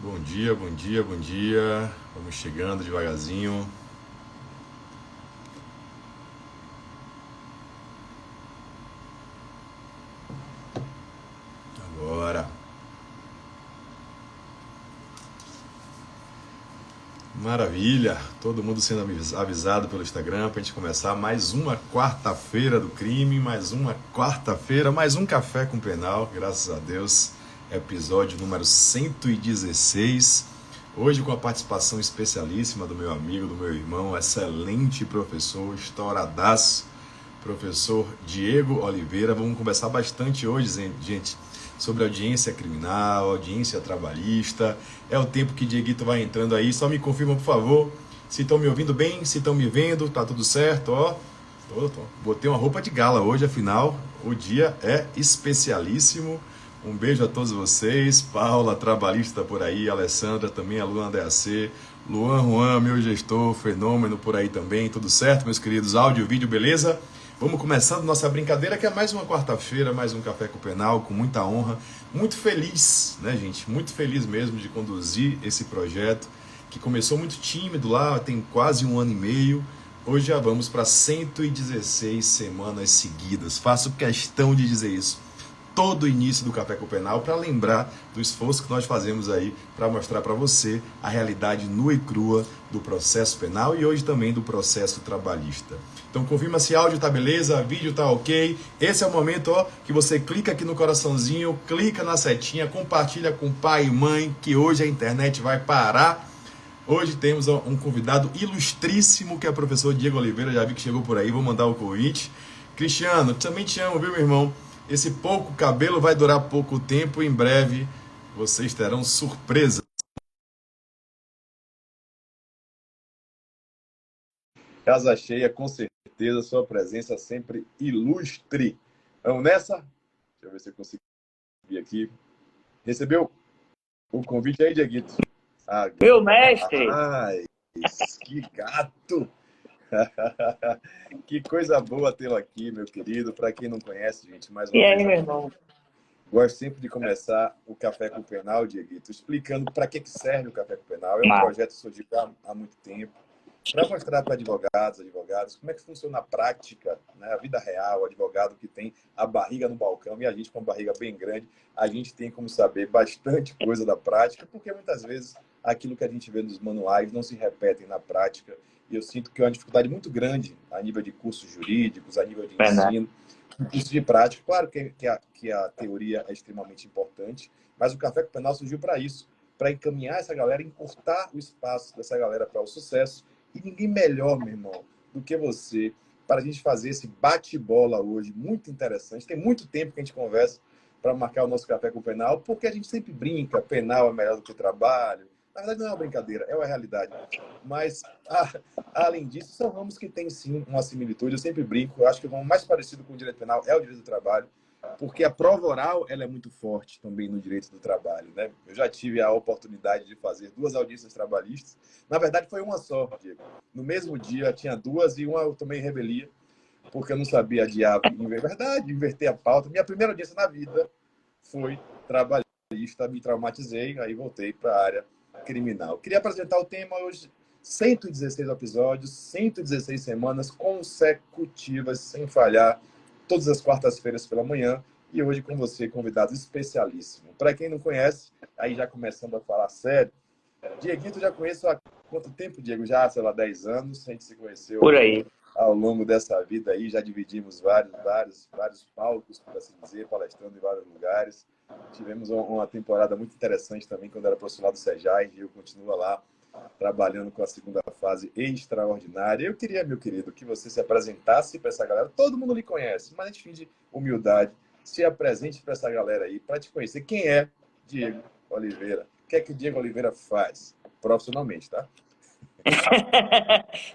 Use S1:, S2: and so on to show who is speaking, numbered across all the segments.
S1: Bom dia, bom dia, bom dia. Vamos chegando devagarzinho. Agora. Maravilha. Todo mundo sendo avisado pelo Instagram para a gente começar mais uma quarta-feira do crime, mais uma quarta-feira, mais um café com penal, graças a Deus. Episódio número 116. Hoje com a participação especialíssima do meu amigo, do meu irmão, excelente professor, estouradaço, professor Diego Oliveira. Vamos conversar bastante hoje, gente, sobre audiência criminal, audiência trabalhista. É o tempo que Dieguito vai entrando aí. Só me confirma, por favor, se estão me ouvindo bem, se estão me vendo, tá tudo certo, ó. Botei uma roupa de gala hoje, afinal, o dia é especialíssimo. Um beijo a todos vocês. Paula, trabalhista por aí, Alessandra também, a Luan DAC, Luan Juan, meu gestor, fenômeno por aí também. Tudo certo, meus queridos? Áudio, vídeo, beleza? Vamos começando nossa brincadeira, que é mais uma quarta-feira, mais um Café com Penal, com muita honra. Muito feliz, né, gente? Muito feliz mesmo de conduzir esse projeto, que começou muito tímido lá, tem quase um ano e meio. Hoje já vamos para 116 semanas seguidas. Faço questão de dizer isso todo o início do Café com Penal, para lembrar do esforço que nós fazemos aí para mostrar para você a realidade nua e crua do processo penal e hoje também do processo trabalhista. Então confirma se áudio tá beleza, vídeo tá ok. Esse é o momento, ó, que você clica aqui no coraçãozinho, clica na setinha, compartilha com pai e mãe, que hoje a internet vai parar. Hoje temos um convidado ilustríssimo, que é o professor Diego Oliveira, já vi que chegou por aí, vou mandar o convite. Cristiano, também te amo, viu, meu irmão? Esse pouco cabelo vai durar pouco tempo, em breve vocês terão surpresa. Casa cheia, com certeza, sua presença sempre ilustre. Vamos nessa? Deixa eu ver se eu consigo subir aqui. Recebeu o convite aí, Dieguito? Ah,
S2: Meu mestre!
S1: ai, que gato! Que coisa boa tê-lo aqui, meu querido. Para quem não conhece, gente, mais
S2: E
S1: uma
S2: aí,
S1: vez,
S2: meu irmão?
S1: gosto sempre de começar o Café com Penal, Dieguito, explicando para que serve o Café com Penal. É um
S2: Mas,
S1: projeto que surgiu há muito tempo, para mostrar para advogados, como é que funciona a prática, né? A vida real, o advogado que tem a barriga no balcão e a gente com a barriga bem grande, a gente tem como saber bastante coisa da prática, porque muitas vezes aquilo que a gente vê nos manuais não se repete na prática. E eu sinto que é uma dificuldade muito grande a nível de cursos jurídicos, a nível de
S2: verdade.
S1: ensino, curso de prática. Claro que a teoria é extremamente importante, mas o Café com Penal surgiu para isso, para encaminhar essa galera, encurtar o espaço dessa galera para o sucesso. E ninguém melhor, meu irmão, do que você para a gente fazer esse bate-bola hoje, muito interessante. Tem muito tempo que a gente conversa para marcar o nosso Café com Penal, porque a gente sempre brinca, penal é melhor do que trabalho. Na verdade, não é uma brincadeira, é uma realidade. Mas, além disso, são ramos que têm, sim, uma similitude. Eu sempre brinco, eu acho que o ramo mais parecido com o direito penal é o direito do trabalho, porque a prova oral ela é muito forte também no direito do trabalho, né? Eu já tive a oportunidade de fazer 2 audiências trabalhistas. Na verdade, foi uma só, Diego. No mesmo dia, tinha 2 e uma eu tomei revelia, porque eu não sabia adiar, verdade, inverter a pauta. Minha primeira audiência na vida foi trabalhista, me traumatizei, aí voltei para a área criminal. Queria apresentar o tema hoje, 116 episódios, 116 semanas consecutivas, sem falhar, todas as quartas-feiras pela manhã, e hoje com você, convidado especialíssimo. Para quem não conhece, aí já começando a falar sério, Dieguito, já conheço há quanto tempo, Diego? Já, sei lá, 10 anos, a gente se conheceu
S2: Por aí.
S1: ao longo dessa vida aí, já dividimos vários palcos, por assim dizer, palestrando em vários lugares. Tivemos uma temporada muito interessante também, quando era profissional do SEJAI, e eu continua lá, trabalhando com a segunda fase extraordinária. Eu queria, meu querido, que você se apresentasse para essa galera. Todo mundo lhe conhece, mas a gente finge humildade. Se apresente para essa galera aí, para te conhecer. Quem é Diego Oliveira? O que é que Diego Oliveira faz? Profissionalmente, tá?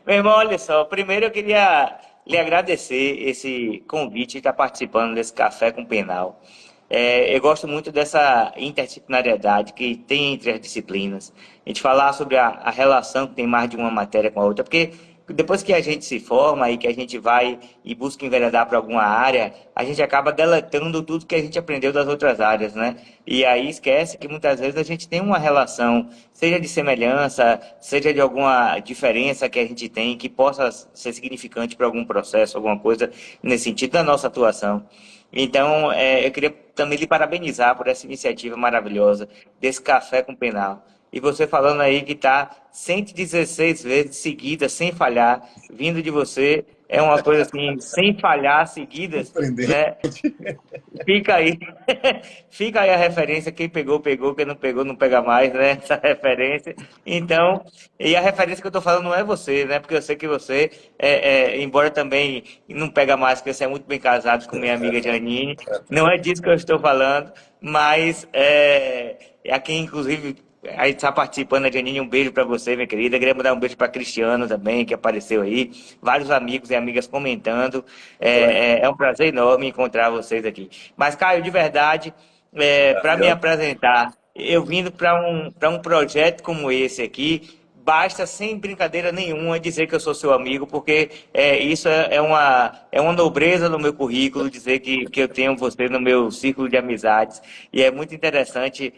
S2: Meu irmão, olha só. Primeiro eu queria lhe agradecer esse convite de estar participando desse Café com Penal. Eu gosto muito dessa interdisciplinariedade que tem entre as disciplinas. A gente falar sobre a relação que tem mais de uma matéria com a outra. Porque depois que a gente se forma e que a gente vai e busca enveredar para alguma área, a gente acaba deletando tudo que a gente aprendeu das outras áreas, né? E aí esquece que muitas vezes a gente tem uma relação, seja de semelhança, seja de alguma diferença que a gente tem, que possa ser significante para algum processo, alguma coisa nesse sentido da nossa atuação. Então, eu queria também lhe parabenizar por essa iniciativa maravilhosa desse café com penal. E você falando aí que está 116 vezes seguidas, sem falhar, vindo de você, é uma coisa assim, sem falhar, seguidas,
S1: Surpreendente.
S2: né? Fica aí, fica aí a referência, quem pegou, pegou, quem não pegou, não pega mais, né? Essa referência. Então, e a referência que eu estou falando não é você, né? Porque eu sei que você, embora também não pega mais, porque você é muito bem casado com minha amiga Janine, não é disso que eu estou falando, mas é a quem, inclusive, a gente está participando, a Janine, um beijo para você, minha querida. Queria mandar um beijo para Cristiano também, que apareceu aí. Vários amigos e amigas comentando. É um prazer enorme encontrar vocês aqui. Mas, Caio, de verdade, para me apresentar, eu vindo para um projeto como esse aqui, basta, sem brincadeira nenhuma, dizer que eu sou seu amigo, porque isso é uma nobreza no meu currículo, dizer que eu tenho você no meu círculo de amizades. E é muito interessante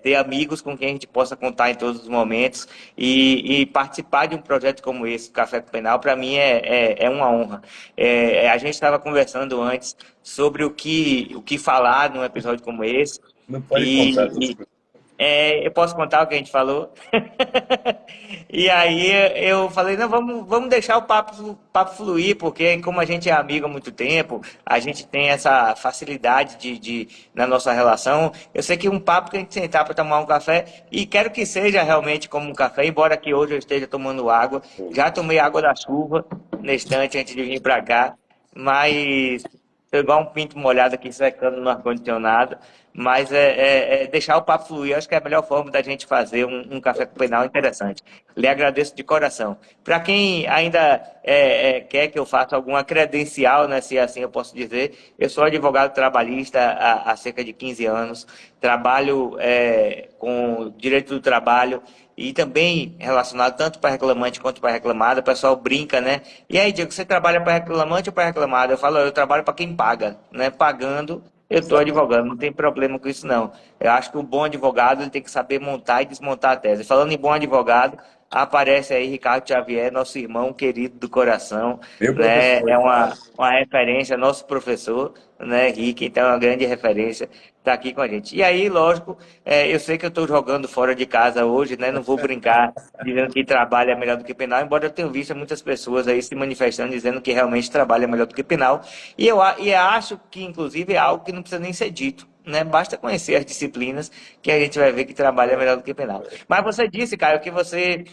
S2: ter amigos com quem a gente possa contar em todos os momentos. E participar de um projeto como esse, Café com Penal, para mim é uma honra. A gente estava conversando antes sobre o que falar num episódio como esse.
S1: Não pode contar essas
S2: E,
S1: coisas.
S2: eu posso contar o que a gente falou? E aí eu falei, não, vamos deixar o papo fluir, porque como a gente é amigo há muito tempo, a gente tem essa facilidade na nossa relação. Eu sei que um papo que a gente sentar para tomar um café, e quero que seja realmente como um café, embora que hoje eu esteja tomando água. Já tomei água da chuva na estante antes de vir para cá, mas tô igual um pinto molhado aqui secando no ar-condicionado. Mas é deixar o papo fluir. Eu acho que é a melhor forma da gente fazer um café com penal interessante. Lhe agradeço de coração. Para quem ainda quer que eu faça alguma credencial, né, se assim eu posso dizer, eu sou advogado trabalhista há cerca de 15 anos. Trabalho com direito do trabalho e também relacionado tanto para reclamante quanto para reclamado. O pessoal brinca, né? E aí, Diego, você trabalha para reclamante ou para reclamado? Eu falo, eu trabalho para quem paga, né? Pagando, eu estou
S1: Exatamente.
S2: advogando, não tem problema com isso, não. Eu acho que o bom advogado ele tem que saber montar e desmontar a tese. Falando em bom advogado, aparece aí Ricardo Xavier, nosso irmão querido do coração,
S1: Meu
S2: né?
S1: professor, Ricardo.
S2: Uma referência, nosso professor, né, Rick, então é uma grande referência, está aqui com a gente. E aí, lógico, eu sei que eu estou jogando fora de casa hoje, né? Não vou brincar dizendo que trabalho é melhor do que penal, embora eu tenha visto muitas pessoas aí se manifestando dizendo que realmente trabalho é melhor do que penal. E eu acho que, inclusive, é algo que não precisa nem ser dito. Né? Basta conhecer as disciplinas que a gente vai ver que trabalho é melhor do que penal. Mas você disse, Caio, que você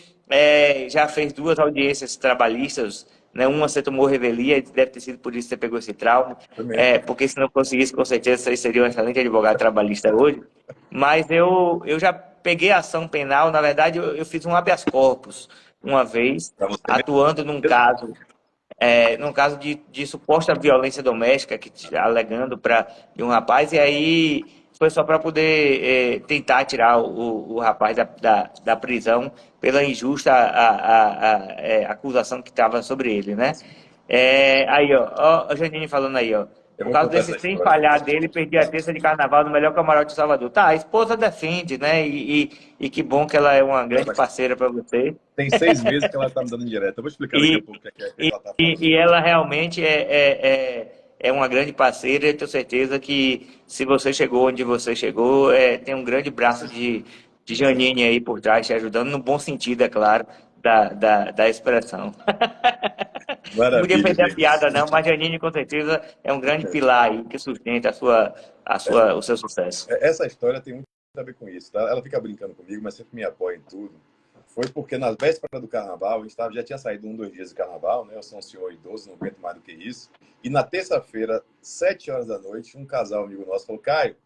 S2: já fez duas audiências trabalhistas, né? Uma você tomou revelia, e deve ter sido por isso que você pegou esse trauma,
S1: Foi mesmo.
S2: porque se não conseguisse, com certeza você seria um excelente advogado trabalhista hoje. Mas eu já peguei ação penal, na verdade, eu fiz um habeas corpus uma vez,
S1: Para você
S2: atuando
S1: mesmo.
S2: num caso de suposta violência doméstica, alegando para de um rapaz, e aí foi só para poder tentar tirar o rapaz da prisão pela injusta acusação que estava sobre ele, né? Aí, ó, a Janine falando aí, ó.
S1: Eu
S2: Por
S1: vou
S2: causa
S1: contar
S2: desse
S1: essa
S2: sem
S1: história.
S2: falhar dele, perdi a terça de carnaval no melhor camarote de Salvador. Tá, a esposa defende, né? E que bom que ela é uma
S1: Não,
S2: grande
S1: mas
S2: parceira para você.
S1: tem 6 meses que ela está me dando indireta. Eu vou explicar daqui a
S2: E,
S1: pouco o que ela está falando.
S2: e ela realmente é uma grande parceira. Eu tenho certeza que se você chegou onde você chegou, tem um grande braço de Janine aí por trás, te ajudando, no bom sentido, é claro, da expressão. Não podia
S1: Maravilha,
S2: perder a
S1: Diego.
S2: piada, não, mas Janine, com certeza, é um grande pilar aí que sustenta o seu sucesso.
S1: Essa história tem muito a ver com isso, tá? Ela fica brincando comigo, mas sempre me apoia em tudo. Foi porque na véspera do carnaval, a gente já tinha saído 2 dias de carnaval, né? Eu sou um senhor idoso, não aguento mais do que isso. E na terça-feira, 7 horas da noite, um casal amigo nosso falou: Caio,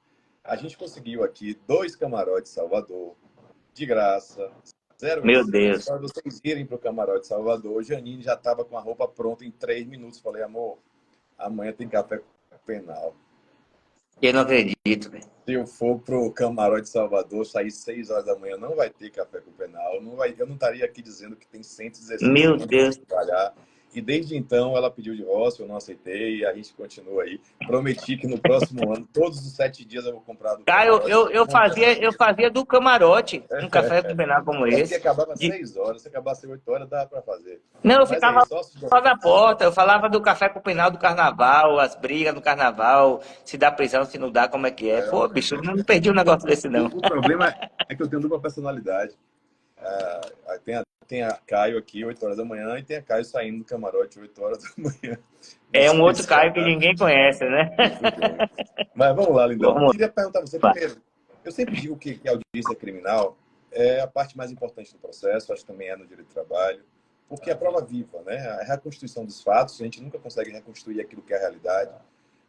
S1: a gente conseguiu aqui 2 camarotes Salvador, de graça, zero
S2: Meu
S1: reserva,
S2: Deus.
S1: para vocês irem para o camarote Salvador. Janine já estava com a roupa pronta em 3 minutos. Falei, amor, amanhã tem café penal.
S2: Eu não acredito, velho.
S1: Se eu for pro Camarote de Salvador, sair 6 horas da manhã, não vai ter café com penal. Não vai, eu não estaria aqui dizendo que tem 116
S2: Meu
S1: semanas
S2: Deus.
S1: para trabalhar. E desde então ela pediu o divórcio, eu não aceitei, e a gente continua aí. Prometi que no próximo ano, todos os 7 dias eu vou comprar do
S2: Cara,
S1: Camarote.
S2: eu fazia do camarote um café combinado como
S1: É porque
S2: esse.
S1: acabava às
S2: De-
S1: 6 horas, se acabasse às 8 horas, dá para fazer.
S2: Não, eu
S1: Mas aí,
S2: ficava
S1: só se...
S2: só na porta, eu falava do café com penal do carnaval, as brigas no carnaval, se dá prisão, se não dá, como é que é. Pô, bicho, eu não perdi um negócio desse, não.
S1: O problema é que eu tenho dupla personalidade. Tem a Caio aqui, 8 horas da manhã, e tem a Caio saindo do camarote, 8 horas da manhã. Não
S2: É um
S1: sei
S2: outro
S1: se vai
S2: Caio que
S1: dar
S2: ninguém conhece, né?
S1: muito bem. Mas vamos lá, Lindão.
S2: Vamos
S1: Queria perguntar a você
S2: lá.
S1: primeiro. Eu sempre digo que a audiência criminal é a parte mais importante do processo, acho que também é no direito do trabalho, porque é a prova viva, né? A reconstituição dos fatos, a gente nunca consegue reconstruir aquilo que é a realidade.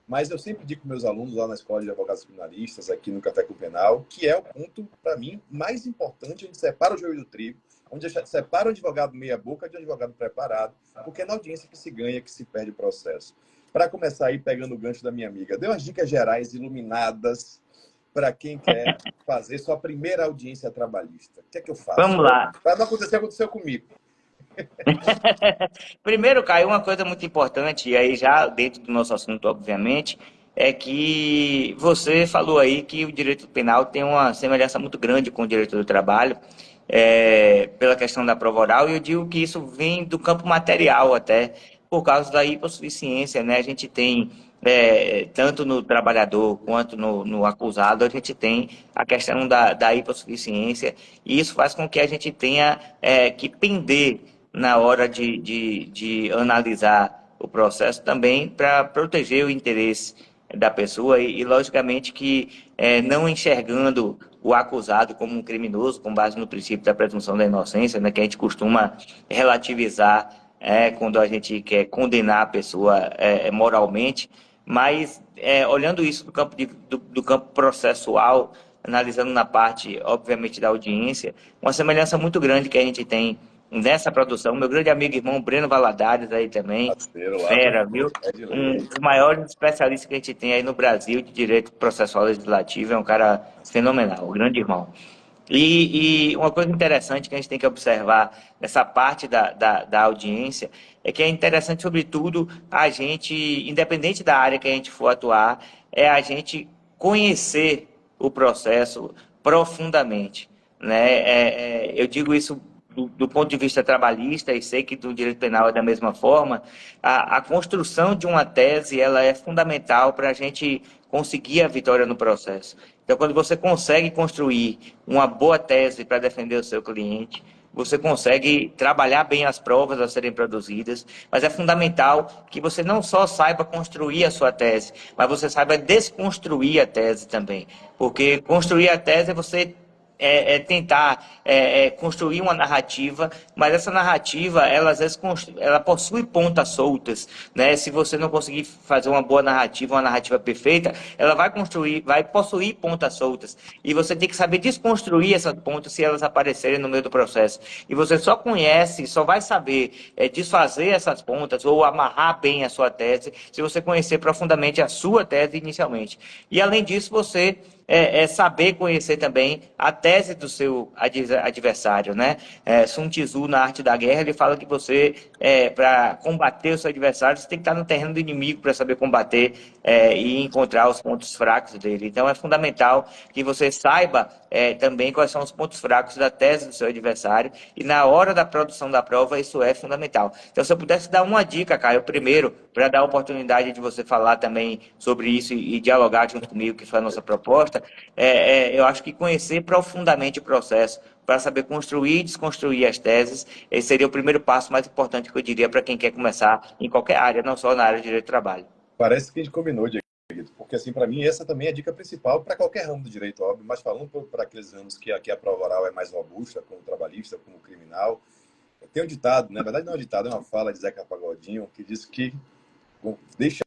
S1: Mas eu sempre digo para meus alunos lá na Escola de Advogados Criminalistas, aqui no Café com Penal, que é o ponto, para mim, mais importante, onde separa o joio do trigo, onde separa o advogado meia-boca de um advogado preparado, porque é na audiência que se ganha, que se perde o processo. Para começar aí, pegando o gancho da minha amiga, dê umas dicas gerais, iluminadas, para quem quer fazer sua primeira audiência trabalhista. O que é que eu faço?
S2: Vamos lá.
S1: Para não acontecer, aconteceu comigo.
S2: Primeiro, Caio, uma coisa muito importante, e aí já dentro do nosso assunto, obviamente, é que você falou aí que o direito penal tem uma semelhança muito grande com o direito do trabalho, pela questão da prova oral, e eu digo que isso vem do campo material até, por causa da hipossuficiência, né? A gente tem, tanto no trabalhador quanto no acusado, a gente tem a questão da hipossuficiência, e isso faz com que a gente tenha que pender na hora de analisar o processo também para proteger o interesse da pessoa logicamente, que não enxergando o acusado como um criminoso, com base no princípio da presunção da inocência, né, que a gente costuma relativizar quando a gente quer condenar a pessoa moralmente, mas olhando isso do campo processual, analisando na parte, obviamente, da audiência, uma semelhança muito grande que a gente tem nessa produção. Meu grande amigo e irmão Breno Valadares aí também,
S1: Parceiro lá,
S2: fera, viu?
S1: é de
S2: Um
S1: lei.
S2: dos maiores especialistas que a gente tem aí no Brasil de direito processual legislativo, é um cara fenomenal, um grande irmão. E uma coisa interessante que a gente tem que observar nessa parte da audiência é que é interessante, sobretudo, a gente, independente da área que a gente for atuar, é a gente conhecer o processo profundamente, né? Eu digo isso do ponto de vista trabalhista, e sei que do direito penal é da mesma forma. A construção de uma tese, ela é fundamental para a gente conseguir a vitória no processo. Então, quando você consegue construir uma boa tese para defender o seu cliente, você consegue trabalhar bem as provas a serem produzidas, mas é fundamental que você não só saiba construir a sua tese, mas você saiba desconstruir a tese também. Porque construir a tese é você tentar construir uma narrativa, mas essa narrativa, ela às vezes ela possui pontas soltas, né? Se você não conseguir fazer uma boa narrativa, uma narrativa perfeita, ela vai possuir pontas soltas, e você tem que saber desconstruir essas pontas se elas aparecerem no meio do processo. E você só conhece, só vai saber desfazer essas pontas ou amarrar bem a sua tese se você conhecer profundamente a sua tese inicialmente. E além disso, você saber conhecer também a tese do seu adversário, né? Sun Tzu, na Arte da Guerra, ele fala que você, para combater o seu adversário, você tem que estar no terreno do inimigo para saber combater e encontrar os pontos fracos dele. Então, é fundamental que você saiba também quais são os pontos fracos da tese do seu adversário, e na hora da produção da prova, isso é fundamental. Então, se eu pudesse dar uma dica, Caio, primeiro, para dar a oportunidade de você falar também sobre isso e dialogar junto comigo, que foi a nossa proposta, eu acho que conhecer profundamente o processo para saber construir e desconstruir as teses, esse seria o primeiro passo mais importante que eu diria para quem quer começar em qualquer área, não só na área de direito do trabalho.
S1: Parece que a gente combinou, Diego, porque assim, para mim, essa também é a dica principal para qualquer ramo do direito, óbvio, mas falando para aqueles ramos que aqui a prova oral é mais robusta, como trabalhista, como criminal. Tem um ditado, na verdade não é um ditado, é uma fala de Zeca Pagodinho, que diz que deixa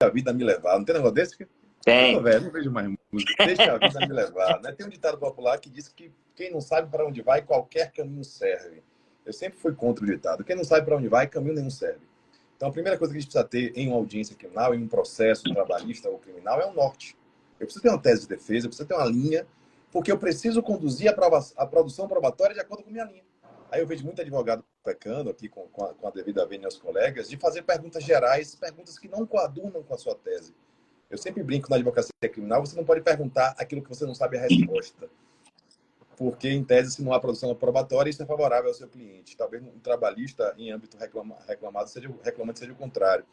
S1: a vida me levar. Não tem negócio desse? Eu tô
S2: Tem.
S1: velho, não vejo mais música. Deixa a vida me levar, né? Tem um ditado popular que diz que quem não sabe para onde vai, qualquer caminho serve. Eu sempre fui contra o ditado. Quem não sabe para onde vai, caminho nenhum serve. Então, a primeira coisa que a gente precisa ter em uma audiência criminal, em um processo trabalhista ou criminal, é um norte. Eu preciso ter uma tese de defesa, eu preciso ter uma linha, porque eu preciso conduzir a produção probatória de acordo com a minha linha. Aí eu vejo muito advogado pecando aqui com a devida vênia aos colegas, de fazer perguntas gerais, perguntas que não coadunam com a sua tese. Eu sempre brinco na advocacia criminal, você não pode perguntar aquilo que você não sabe a resposta. Porque, em tese, se não há produção probatória, isso é favorável ao seu cliente. Talvez um trabalhista, em âmbito reclamado, reclamante seja o contrário.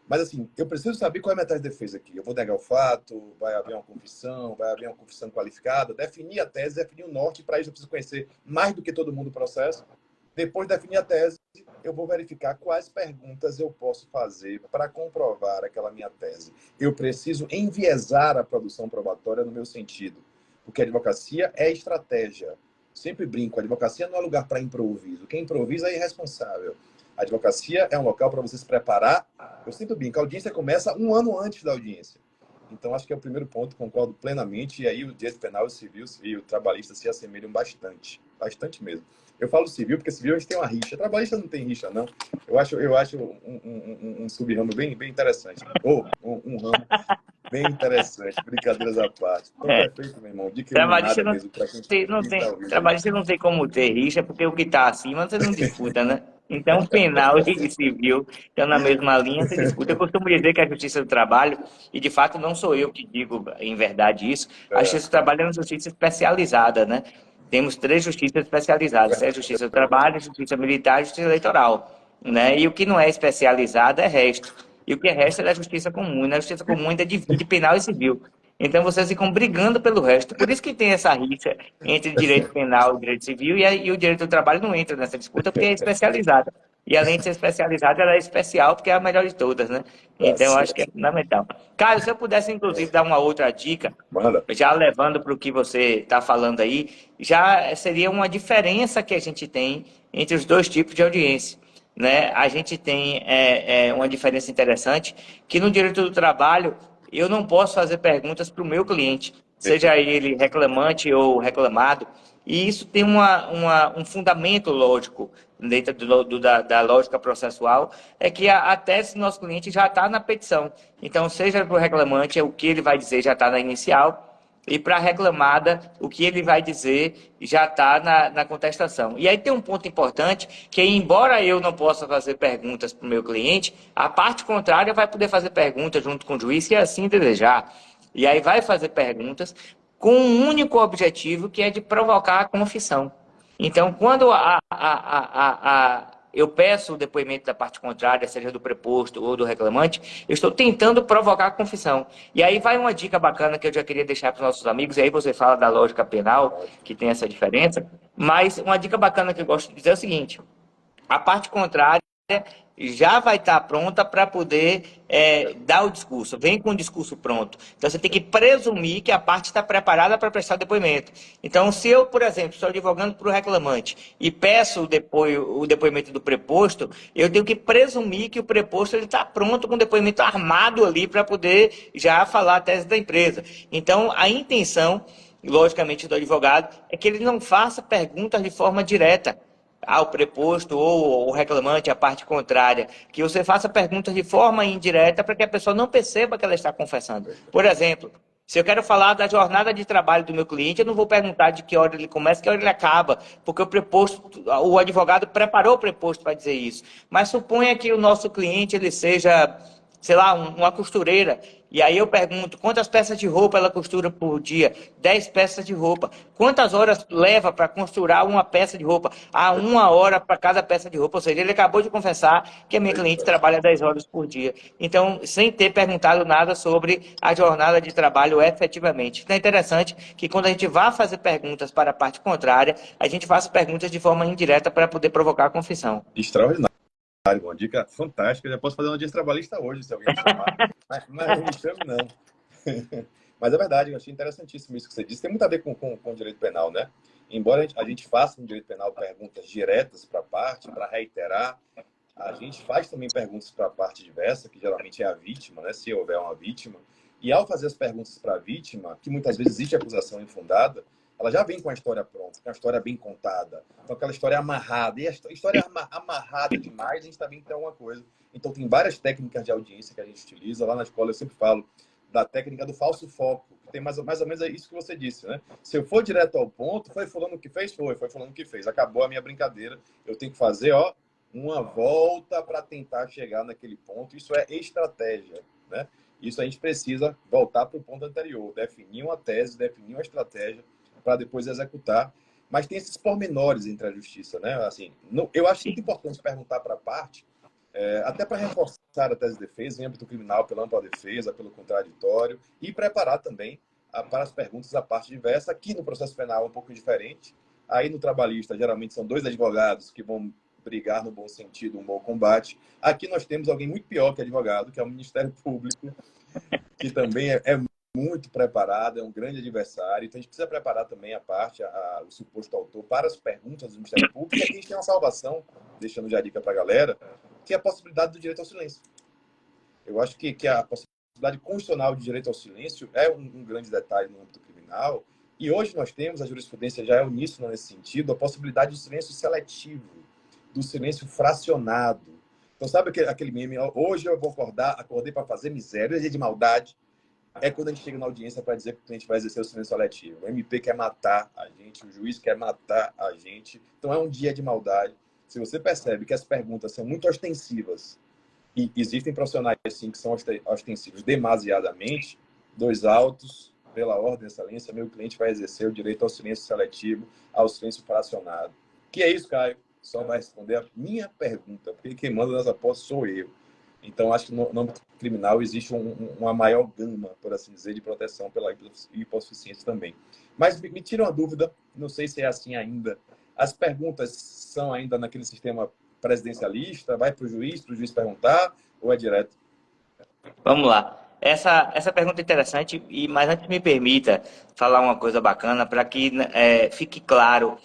S1: Mas, assim, eu preciso saber qual é a minha tese de defesa aqui. Eu vou negar o fato, vai haver uma confissão, vai haver uma confissão qualificada, definir a tese, definir o norte. Para isso, eu preciso conhecer mais do que todo mundo o processo. Depois de definir a tese, eu vou verificar quais perguntas eu posso fazer para comprovar aquela minha tese. Eu preciso enviesar a produção probatória no meu sentido, porque a advocacia é estratégia. Sempre brinco, a advocacia não é lugar para improviso. Quem improvisa é irresponsável. A advocacia é um local para você se preparar. Eu sempre brinco, a audiência começa um ano antes da audiência. Então, acho que é o primeiro ponto, concordo plenamente. E aí o direito penal, o civil e o trabalhista se assemelham bastante. Bastante mesmo. Eu falo civil porque civil a gente tem uma rixa. Trabalhista não tem rixa, não. Eu acho um sub-ramo bem interessante. Ou um ramo bem interessante. Brincadeiras à parte. Então,
S2: É,
S1: perfeito, meu irmão. Dica
S2: trabalhista
S1: iluminada
S2: não
S1: mesmo para quem
S2: não
S1: está
S2: tem,
S1: ouvindo aí.
S2: trabalhista não tem como ter rixa, porque o que está acima você não disputa, né? Então, penal e civil estão na mesma linha, você disputa. Eu costumo dizer que a Justiça do Trabalho, e de fato não sou eu que digo em verdade isso, a
S1: É,
S2: Justiça do Trabalho é uma justiça especializada, né? Temos três justiças especializadas, é a Justiça do Trabalho, a Justiça Militar e a Justiça Eleitoral, né? E o que não é especializado é resto. E o que é resto é da Justiça Comum, e na Justiça Comum ainda divide penal e civil. Então vocês ficam brigando pelo resto. Por isso que tem essa rixa entre direito penal e direito civil, e o direito do trabalho não entra nessa disputa porque é especializada. E além de ser especializada, ela é especial porque é a melhor de todas, né?
S1: tá
S2: Então eu acho que é
S1: certo.
S2: fundamental. Caio, se eu pudesse inclusive dar uma outra dica,
S1: Manda.
S2: já levando para o que você está falando aí, já seria uma diferença que a gente tem entre os dois tipos de audiência. Né? A gente tem uma diferença interessante, que no direito do trabalho eu não posso fazer perguntas para o meu cliente, seja
S1: Perfeito.
S2: ele reclamante ou reclamado, e isso tem um fundamento lógico dentro da lógica processual, é que a tese do nosso cliente já está na petição. Então, seja para o reclamante, o que ele vai dizer já está na inicial, e para a reclamada, o que ele vai dizer já está na contestação. E aí tem um ponto importante, que embora eu não possa fazer perguntas para o meu cliente, a parte contrária vai poder fazer perguntas junto com o juiz, se assim desejar. E aí vai fazer perguntas com um único objetivo, que é de provocar a confissão. Então, quando eu peço o depoimento da parte contrária, seja do preposto ou do reclamante, eu estou tentando provocar a confissão. E aí vai uma dica bacana que eu já queria deixar para os nossos amigos, e aí você fala da lógica penal, que tem essa diferença, mas uma dica bacana que eu gosto de dizer é o seguinte: a parte contrária já vai estar pronta para poder dar o discurso. Vem com o discurso pronto. Então você tem que presumir que a parte está preparada para prestar depoimento. Então, se eu, por exemplo, estou advogando para o reclamante e peço o depoimento do preposto, eu tenho que presumir que o preposto está pronto com o depoimento armado ali para poder já falar a tese da empresa. Então, a intenção, logicamente, do advogado é que ele não faça perguntas de forma direta ao preposto ou o reclamante, a parte contrária, que você faça perguntas de forma indireta para que a pessoa não perceba que ela está confessando. Por exemplo, se eu quero falar da jornada de trabalho do meu cliente, eu não vou perguntar de que hora ele começa, que hora ele acaba, porque o advogado preparou o preposto para dizer isso. Mas suponha que o nosso cliente ele seja, sei lá, uma costureira. E aí eu pergunto, quantas peças de roupa ela costura por dia? 10 peças de roupa. Quantas horas leva para costurar uma peça de roupa? Há 1 hora para cada peça de roupa. Ou seja, ele acabou de confessar que a minha cliente trabalha 10 horas por dia. Então, sem ter perguntado nada sobre a jornada de trabalho efetivamente. Então é interessante que quando a gente vá fazer perguntas para a parte contrária, a gente faça perguntas de forma indireta para poder provocar a confissão.
S1: Extraordinário. Uma dica fantástica. Eu já posso fazer uma audiência trabalhista hoje, se alguém me chamar. Mas não me chame, não. Mas é verdade, eu achei interessantíssimo isso que você disse. Tem muito a ver com direito penal, né? Embora a gente faça no direito penal perguntas diretas para a parte, para reiterar, a gente faz também perguntas para a parte diversa, que geralmente é a vítima, né? Se houver uma vítima. E ao fazer as perguntas para a vítima, que muitas vezes existe acusação infundada, ela já vem com a história pronta, com a história bem contada. Então, aquela história amarrada. E a história amarrada demais, a gente também tem alguma coisa. Então, tem várias técnicas de audiência que a gente utiliza. Lá na escola, eu sempre falo da técnica do falso foco, tem mais ou menos isso que você disse, né? Se eu for direto ao ponto, foi fulano que fez? Foi fulano que fez. Acabou a minha brincadeira. Eu tenho que fazer, ó, uma volta para tentar chegar naquele ponto. Isso é estratégia, né? Isso a gente precisa voltar para o ponto anterior, definir uma tese, definir uma estratégia para depois executar. Mas tem esses pormenores entre a justiça, né? Assim, eu acho muito importante perguntar para a parte, até para reforçar a tese de defesa, em âmbito criminal, pela ampla defesa, pelo contraditório, e preparar também para as perguntas da parte diversa. Aqui no processo penal é um pouco diferente. Aí no trabalhista, geralmente são dois advogados que vão brigar no bom sentido, um bom combate. Aqui nós temos alguém muito pior que advogado, que é o Ministério Público, que também é muito preparado, é um grande adversário. Então a gente precisa preparar também a parte, o suposto autor, para as perguntas do Ministério Público. E aqui a gente tem uma salvação, deixando já a dica para a galera, que é a possibilidade do direito ao silêncio. Eu acho que a possibilidade constitucional de direito ao silêncio é um grande detalhe no âmbito criminal. E hoje nós temos, a jurisprudência já é uníssona nesse sentido, a possibilidade do silêncio seletivo, do silêncio fracionado. Então, sabe aquele meme? Hoje eu vou acordei para fazer miséria, dia de maldade. É quando a gente chega na audiência para dizer que o cliente vai exercer o silêncio seletivo. O MP quer matar a gente, o juiz quer matar a gente. Então, é um dia de maldade. Se você percebe que as perguntas são muito ostensivas, e existem profissionais, sim, que são ostensivos demasiadamente, dois autos, pela ordem, excelência, meu cliente vai exercer o direito ao silêncio seletivo, ao silêncio fracionado. Que é isso, Caio? Só vai responder a minha pergunta, porque quem manda nessa posse sou eu. Então, acho que no âmbito criminal existe uma maior gama, por assim dizer, de proteção pela hipossuficiência também. Mas me tira uma dúvida, não sei se é assim ainda. As perguntas são ainda naquele sistema presidencialista? Vai para o juiz perguntar, ou é direto?
S2: Vamos lá. Essa pergunta é interessante, mas antes me permita falar uma coisa bacana para que fique claro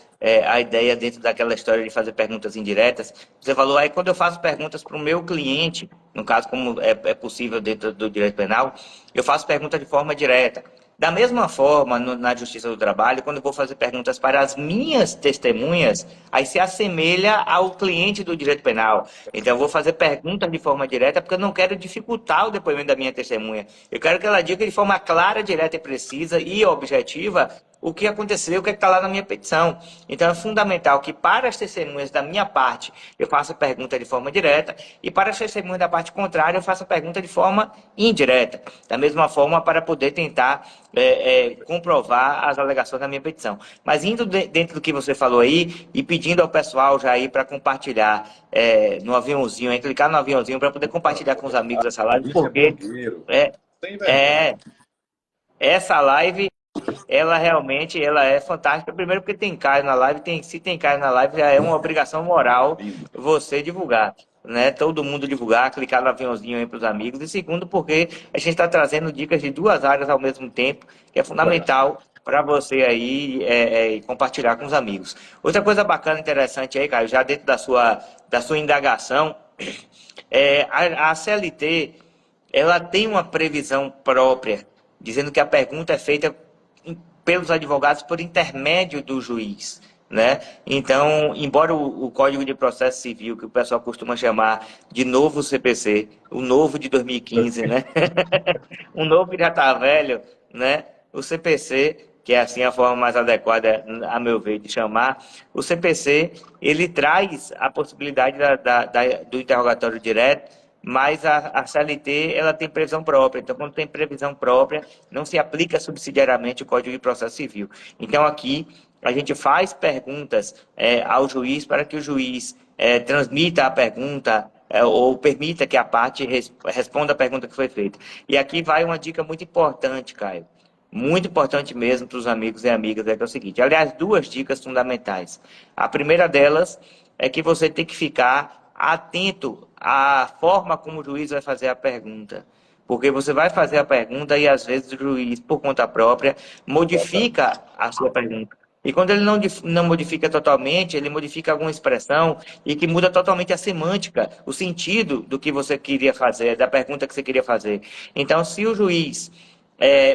S2: a ideia dentro daquela história de fazer perguntas indiretas. Você falou aí, quando eu faço perguntas para o meu cliente, no caso, como é possível dentro do direito penal, eu faço pergunta de forma direta. Da mesma forma, na Justiça do Trabalho, quando eu vou fazer perguntas para as minhas testemunhas, aí se assemelha ao cliente do direito penal. Então, eu vou fazer perguntas de forma direta, porque eu não quero dificultar o depoimento da minha testemunha. Eu quero que ela diga de forma clara, direta e precisa e objetiva o que aconteceu, o que está lá na minha petição. Então, é fundamental que para as testemunhas da minha parte, eu faça a pergunta de forma direta, e para as testemunhas da parte contrária, eu faço a pergunta de forma indireta. Da mesma forma, para poder tentar comprovar as alegações da minha petição. Mas indo dentro do que você falou aí, e pedindo ao pessoal já aí para compartilhar no aviãozinho, clicar no aviãozinho para poder compartilhar com os amigos essa live, porque essa live ela realmente é fantástica. Primeiro porque tem Caio na live, se tem Caio na live, já é uma obrigação moral você divulgar, né? Todo mundo divulgar, clicar no aviãozinho aí para os amigos. E segundo, porque a gente está trazendo dicas de duas áreas ao mesmo tempo, que é fundamental para você aí compartilhar com os amigos. Outra coisa bacana, interessante aí, Caio, já dentro da sua indagação, a CLT, ela tem uma previsão própria, dizendo que a pergunta é feita pelos advogados por intermédio do juiz, né? Então, embora o Código de Processo Civil, que o pessoal costuma chamar de novo CPC, o novo de 2015, né? O novo já está velho, né? O CPC, que é assim a forma mais adequada, a meu ver, de chamar, o CPC, ele traz a possibilidade do interrogatório direto, mas a CLT ela tem previsão própria. Então, quando tem previsão própria, não se aplica subsidiariamente o Código de Processo Civil. Então, aqui, a gente faz perguntas ao juiz para que o juiz transmita a pergunta ou permita que a parte responda a pergunta que foi feita. E aqui vai uma dica muito importante, Caio. Muito importante mesmo para os amigos e amigas, que é o seguinte. Aliás, duas dicas fundamentais. A primeira delas é que você tem que ficar atento à forma como o juiz vai fazer a pergunta. Porque você vai fazer a pergunta e, às vezes, o juiz, por conta própria, modifica a sua pergunta. E quando ele não modifica totalmente, ele modifica alguma expressão e que muda totalmente a semântica, o sentido do que você queria fazer, da pergunta que você queria fazer. Então, se o juiz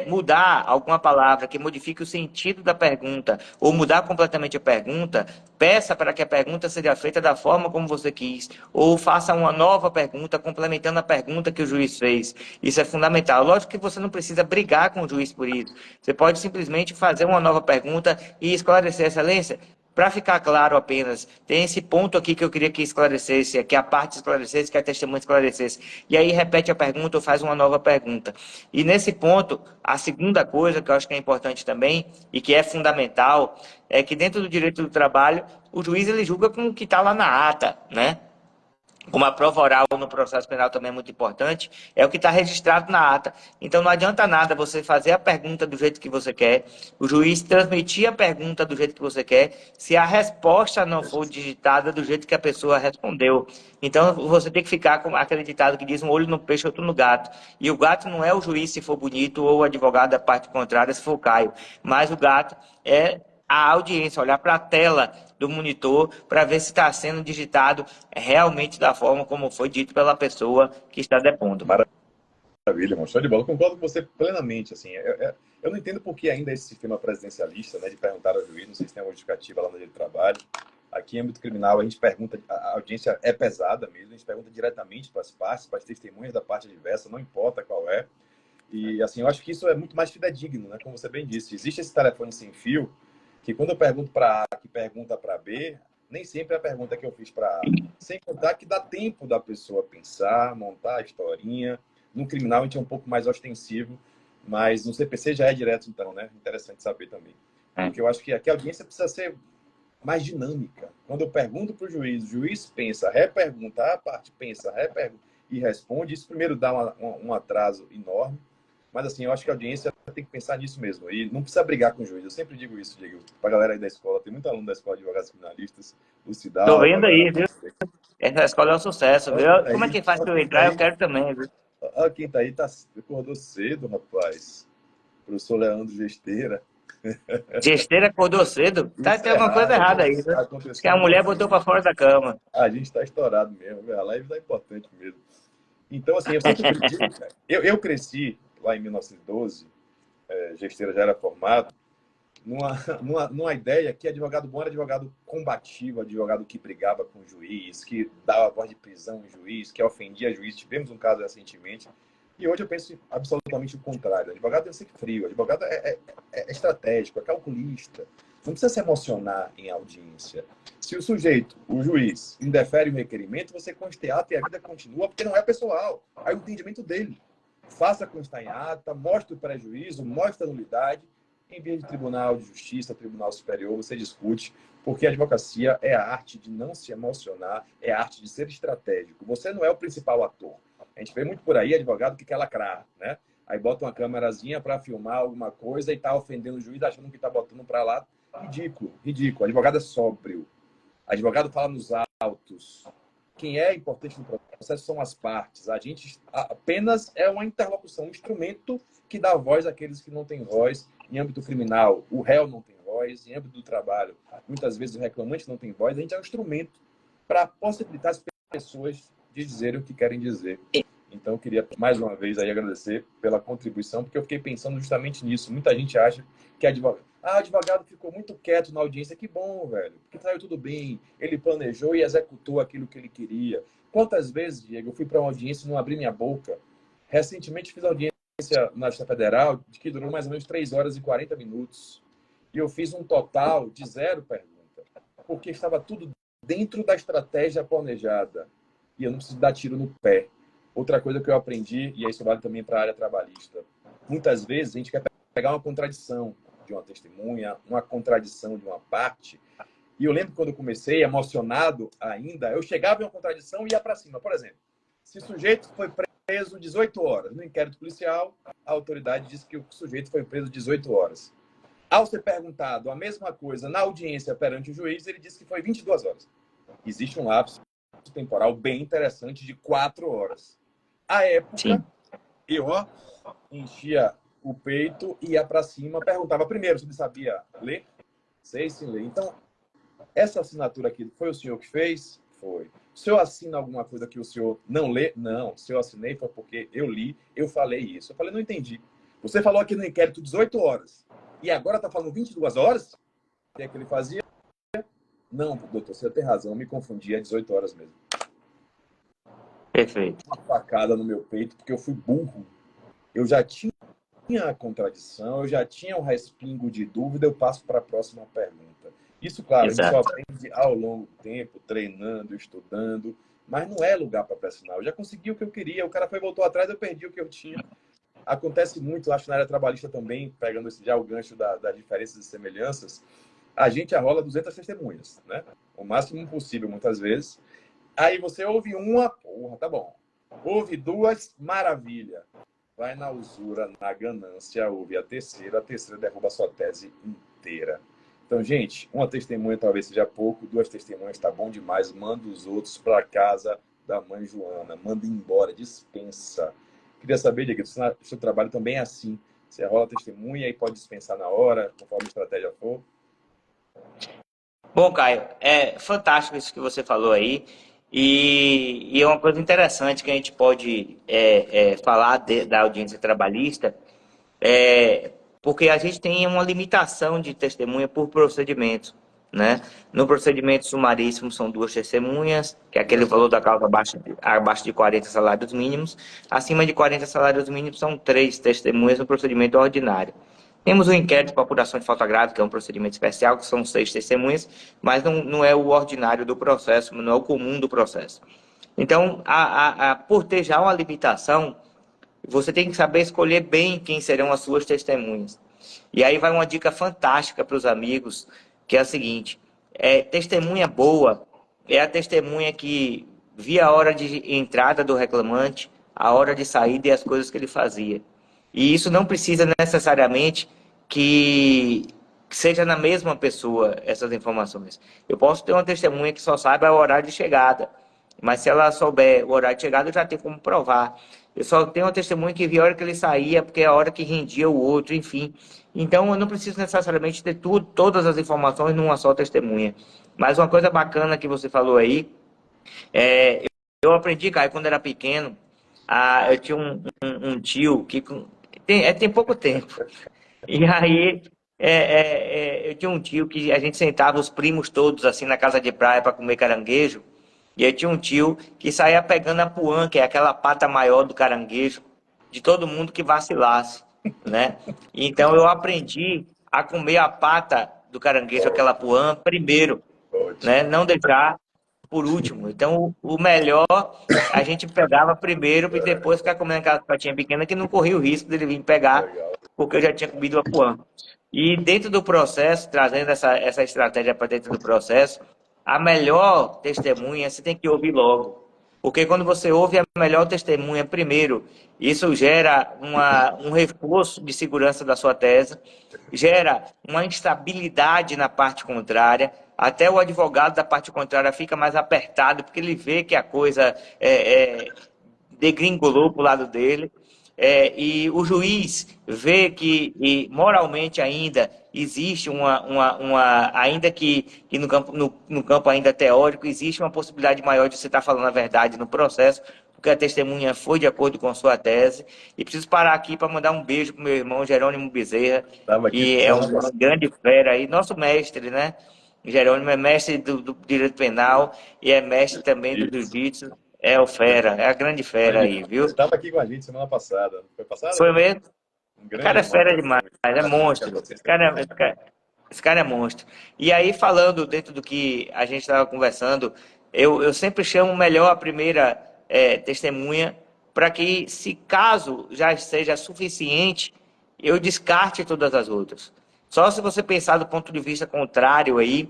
S2: mudar alguma palavra que modifique o sentido da pergunta ou mudar completamente a pergunta, peça para que a pergunta seja feita da forma como você quis ou faça uma nova pergunta complementando a pergunta que o juiz fez. Isso é fundamental. Lógico que você não precisa brigar com o juiz por isso. Você pode simplesmente fazer uma nova pergunta e esclarecer, excelência. Para ficar claro apenas, tem esse ponto aqui que eu queria que esclarecesse, que a parte esclarecesse, que a testemunha esclarecesse. E aí repete a pergunta ou faz uma nova pergunta. E nesse ponto, a segunda coisa que eu acho que é importante também, e que é fundamental, é que dentro do direito do trabalho, o juiz ele julga com o que está lá na ata, né? Como a prova oral no processo penal também é muito importante, é o que está registrado na ata. Então não adianta nada você fazer a pergunta do jeito que você quer, o juiz transmitir a pergunta do jeito que você quer, se a resposta não for digitada do jeito que a pessoa respondeu. Então você tem que ficar com aquele ditado que diz um olho no peixe, outro no gato. E o gato não é o juiz se for bonito ou o advogado da parte contrária se for o Caio, mas o gato é a audiência, olhar para a tela do monitor para ver se está sendo digitado realmente da forma como foi dito pela pessoa que está depondo.
S1: Maravilha, irmão. Show de bola. Concordo com você plenamente. Assim, eu não entendo por que ainda esse sistema presidencialista, né, de perguntar ao juiz, não sei se tem uma justificativa lá no dia de trabalho. Aqui em âmbito criminal, a gente pergunta, a audiência é pesada mesmo, a gente pergunta diretamente para as partes, para as testemunhas da parte adversa, não importa qual é. E, assim, eu acho que isso é muito mais fidedigno, né? Como você bem disse. Existe esse telefone sem fio, que quando eu pergunto para A, que pergunta para B, nem sempre é a pergunta que eu fiz para A. Sem contar que dá tempo da pessoa pensar, montar a historinha. No criminal, a gente é um pouco mais ostensivo, mas no CPC já é direto, então, né? Interessante saber também. Porque eu acho que aqui a audiência precisa ser mais dinâmica. Quando eu pergunto para o juiz pensa, repergunta, a parte pensa, repergunta e responde. Isso primeiro dá um atraso enorme. Mas, assim, eu acho que a audiência tem que pensar nisso mesmo. E não precisa brigar com o juiz. Eu sempre digo isso, Diego, para a galera aí da escola. Tem muito aluno da escola de advogados criminalistas, o
S2: Estou
S1: Cidal, a
S2: vendo
S1: galera.
S2: aí, viu? Essa escola é um sucesso, viu? Como é que faz para eu entrar? Eu quero também, viu?
S1: Olha quem tá aí, acordou cedo, rapaz. Professor Leandro Gesteira.
S2: Gesteira acordou cedo? Tá,
S1: Isso
S2: tem
S1: é
S2: alguma coisa
S1: raro,
S2: errada
S1: velho.
S2: aí,
S1: Isso
S2: viu? Acho que
S1: aconteceu
S2: a
S1: muito
S2: mulher botou para
S1: pouco.
S2: fora da cama.
S1: A gente está estourado mesmo. A live tá importante mesmo. Então, assim, eu sempre acredito. Eu cresci lá em 1912, Gesteira já era formado, numa ideia que advogado bom era advogado combativo, advogado que brigava com o juiz, que dava voz de prisão ao juiz, que ofendia juiz. Tivemos um caso recentemente. E hoje eu penso absolutamente o contrário. O advogado tem que ser frio, o advogado é estratégico, é calculista. Não precisa se emocionar em audiência. Se o sujeito, o juiz, indefere o requerimento, você conste ata e a vida continua, porque não é pessoal. É o entendimento dele. Faça constar em ata, mostre o prejuízo, mostre a nulidade. Em vez de tribunal de justiça, tribunal superior, você discute, porque a advocacia é a arte de não se emocionar, é a arte de ser estratégico. Você não é o principal ator. A gente vê muito por aí advogado que quer lacrar, né? Aí bota uma câmerazinha para filmar alguma coisa e tá ofendendo o juiz, achando que tá botando para lá. Ridículo, ridículo. Advogado é sóbrio. Advogado fala nos autos. Quem é importante no processo são as partes. A gente apenas é uma interlocução, um instrumento que dá voz àqueles que não têm voz. Em âmbito criminal, o réu não tem voz. Em âmbito do trabalho, muitas vezes o reclamante não tem voz. A gente é um instrumento para possibilitar as pessoas de dizerem o que querem dizer. Então, eu queria mais uma vez aí agradecer pela contribuição, porque eu fiquei pensando justamente nisso. Muita gente acha que advogado ficou muito quieto na audiência. Que bom, velho, porque saiu tudo bem. Ele planejou e executou aquilo que ele queria. Quantas vezes, Diego, eu fui para uma audiência e não abri minha boca? Recentemente fiz audiência na Justiça Federal, que durou mais ou menos 3 horas e 40 minutos. E eu fiz um total de 0 pergunta, porque estava tudo dentro da estratégia planejada. E eu não preciso dar tiro no pé. Outra coisa que eu aprendi, e isso vale também para a área trabalhista, muitas vezes a gente quer pegar uma contradição de uma testemunha, uma contradição de uma parte, e eu lembro que quando eu comecei, emocionado ainda, eu chegava em uma contradição e ia para cima. Por exemplo, se o sujeito foi preso 18 horas no inquérito policial, a autoridade disse que o sujeito foi preso 18 horas. Ao ser perguntado a mesma coisa na audiência perante o juiz, ele disse que foi 22 horas. Existe um lapso temporal bem interessante de 4 horas. À época,
S2: Sim.
S1: eu enchia o peito, ia para cima, perguntava primeiro se ele sabia ler, sei sim ler. Então, essa assinatura aqui foi o senhor que fez? Foi. O senhor assina alguma coisa que o senhor não lê? Não. Se eu assinei foi porque eu li, eu falei isso. Eu falei, não entendi.
S3: Você falou aqui no inquérito 18 horas. E agora está falando 22 horas? O que é que ele fazia? Não, doutor, você tem razão, eu me confundi, é 18 horas mesmo.
S2: Perfeito.
S3: Uma facada no meu peito, porque eu fui burro. Eu já tinha a contradição, eu já tinha um respingo de dúvida, eu passo para a próxima pergunta. Isso, claro, a gente só aprende ao longo do tempo, treinando, estudando, mas não é lugar para pressionar. Eu já consegui o que eu queria, o cara voltou atrás, eu perdi o que eu tinha. Acontece muito, acho, na área trabalhista também, pegando já o gancho das diferenças e semelhanças, a gente arrola 200 testemunhas, né? O máximo possível, muitas vezes. Aí você ouve uma, porra, tá bom. Ouve duas, maravilha. Vai na usura, na ganância, ouve a terceira derruba a sua tese inteira. Então, gente, uma testemunha talvez seja pouco, duas testemunhas tá bom demais. Manda os outros para casa da mãe Joana. Manda embora, dispensa. Queria saber, Diego, se o seu trabalho também é assim. Você rola testemunha e pode dispensar na hora, conforme a estratégia for.
S2: Bom, Caio, é fantástico isso que você falou aí. E é uma coisa interessante que a gente pode falar da audiência trabalhista, porque a gente tem uma limitação de testemunha por procedimento, né? No procedimento sumaríssimo são duas testemunhas, que é aquele valor da causa abaixo de 40 salários mínimos. Acima de 40 salários mínimos são três testemunhas no procedimento ordinário. Temos o inquérito por apuração de falta grave, que é um procedimento especial, que são 6 testemunhas, mas não é o ordinário do processo, não é o comum do processo. Então, por ter já uma limitação, você tem que saber escolher bem quem serão as suas testemunhas. E aí vai uma dica fantástica para os amigos, que é a seguinte: testemunha boa é a testemunha que via a hora de entrada do reclamante, a hora de saída e as coisas que ele fazia. E isso não precisa necessariamente que seja na mesma pessoa essas informações. Eu posso ter uma testemunha que só saiba o horário de chegada, mas se ela souber o horário de chegada, eu já tenho como provar. Eu só tenho uma testemunha que via a hora que ele saía, porque é a hora que rendia o outro, enfim. Então, eu não preciso necessariamente ter todas as informações numa só testemunha. Mas uma coisa bacana que você falou aí, eu aprendi, Caio, quando era pequeno, eu tinha um tio que tem pouco tempo. E aí, eu tinha um tio que a gente sentava os primos todos assim na casa de praia para comer caranguejo. E eu tinha um tio que saía pegando a puã, que é aquela pata maior do caranguejo, de todo mundo que vacilasse, né? Então eu aprendi a comer a pata do caranguejo, aquela puã, primeiro, né? Não deixar por último. Então o melhor a gente pegava primeiro e depois ficar comendo aquela patinha pequena que não corria o risco dele vir pegar, porque eu já tinha comido a puã. E dentro do processo, trazendo essa estratégia para dentro do processo, a melhor testemunha você tem que ouvir logo. Porque quando você ouve a melhor testemunha primeiro, isso gera um reforço de segurança da sua tese, gera uma instabilidade na parte contrária, até o advogado da parte contrária fica mais apertado, porque ele vê que a coisa degringolou para o lado dele. E o juiz vê que moralmente ainda existe ainda que no campo ainda teórico, existe uma possibilidade maior de você estar falando a verdade no processo, porque a testemunha foi de acordo com a sua tese. E preciso parar aqui para mandar um beijo para o meu irmão Jerônimo Bezerra, que é uma grande fera aí, nosso mestre, né? Jerônimo é mestre do direito penal e é mestre também do jiu-jitsu. É o fera, é a grande fera aí, viu?
S3: Ele estava aqui com a gente semana passada. Foi passada?
S2: Foi mesmo?
S3: Um
S2: O cara é fera demais, é monstro. Esse cara é monstro. E aí, falando dentro do que a gente estava conversando, eu sempre chamo melhor a primeira testemunha para que, se caso já seja suficiente, eu descarte todas as outras. Só se você pensar do ponto de vista contrário aí,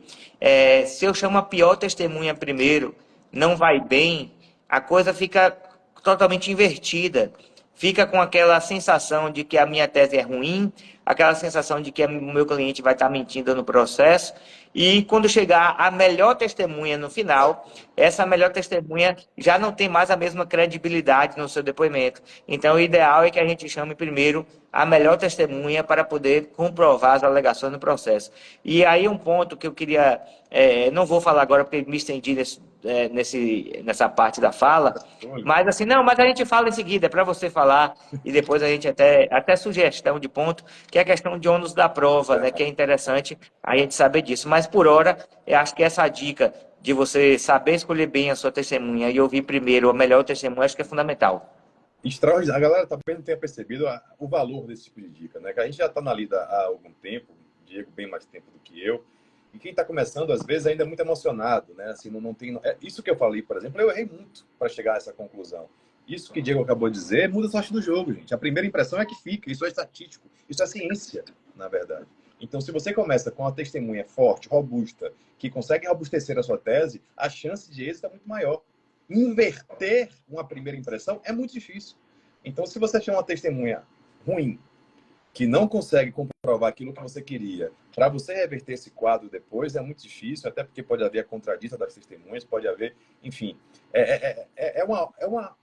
S2: se eu chamo a pior testemunha primeiro, não vai bem, a coisa fica totalmente invertida. Fica com aquela sensação de que a minha tese é ruim, aquela sensação de que o meu cliente vai estar mentindo no processo, e quando chegar a melhor testemunha no final, essa melhor testemunha já não tem mais a mesma credibilidade no seu depoimento. Então, o ideal é que a gente chame primeiro a melhor testemunha para poder comprovar as alegações no processo. E aí um ponto que eu queria, não vou falar agora porque me estendi nessa parte da fala, mas assim, não, mas a gente fala em seguida, é para você falar, e depois a gente até sugestão de ponto, que é a questão de ônus da prova, né, que é interessante a gente saber disso. Mas por hora, eu acho que essa dica de você saber escolher bem a sua testemunha e ouvir primeiro a melhor testemunha, acho que é fundamental.
S3: Extraordinário. A galera também não tenha percebido o valor desse tipo de dica, né? Que a gente já está na lida há algum tempo, Diego bem mais tempo do que eu, e quem está começando, às vezes, ainda é muito emocionado, né? Assim, não tem... Isso que eu falei, por exemplo, eu errei muito para chegar a essa conclusão. Isso que o Diego acabou de dizer muda a sorte do jogo, gente. A primeira impressão é que fica. Isso é estatístico. Isso é ciência, na verdade. Então, se você começa com uma testemunha forte, robusta, que consegue robustecer a sua tese, a chance de êxito é muito maior. Inverter uma primeira impressão é muito difícil. Então, se você tiver uma testemunha ruim, que não consegue comprovar aquilo que você queria, para você reverter esse quadro depois é muito difícil, até porque pode haver a contradita das testemunhas, pode haver, enfim, é uma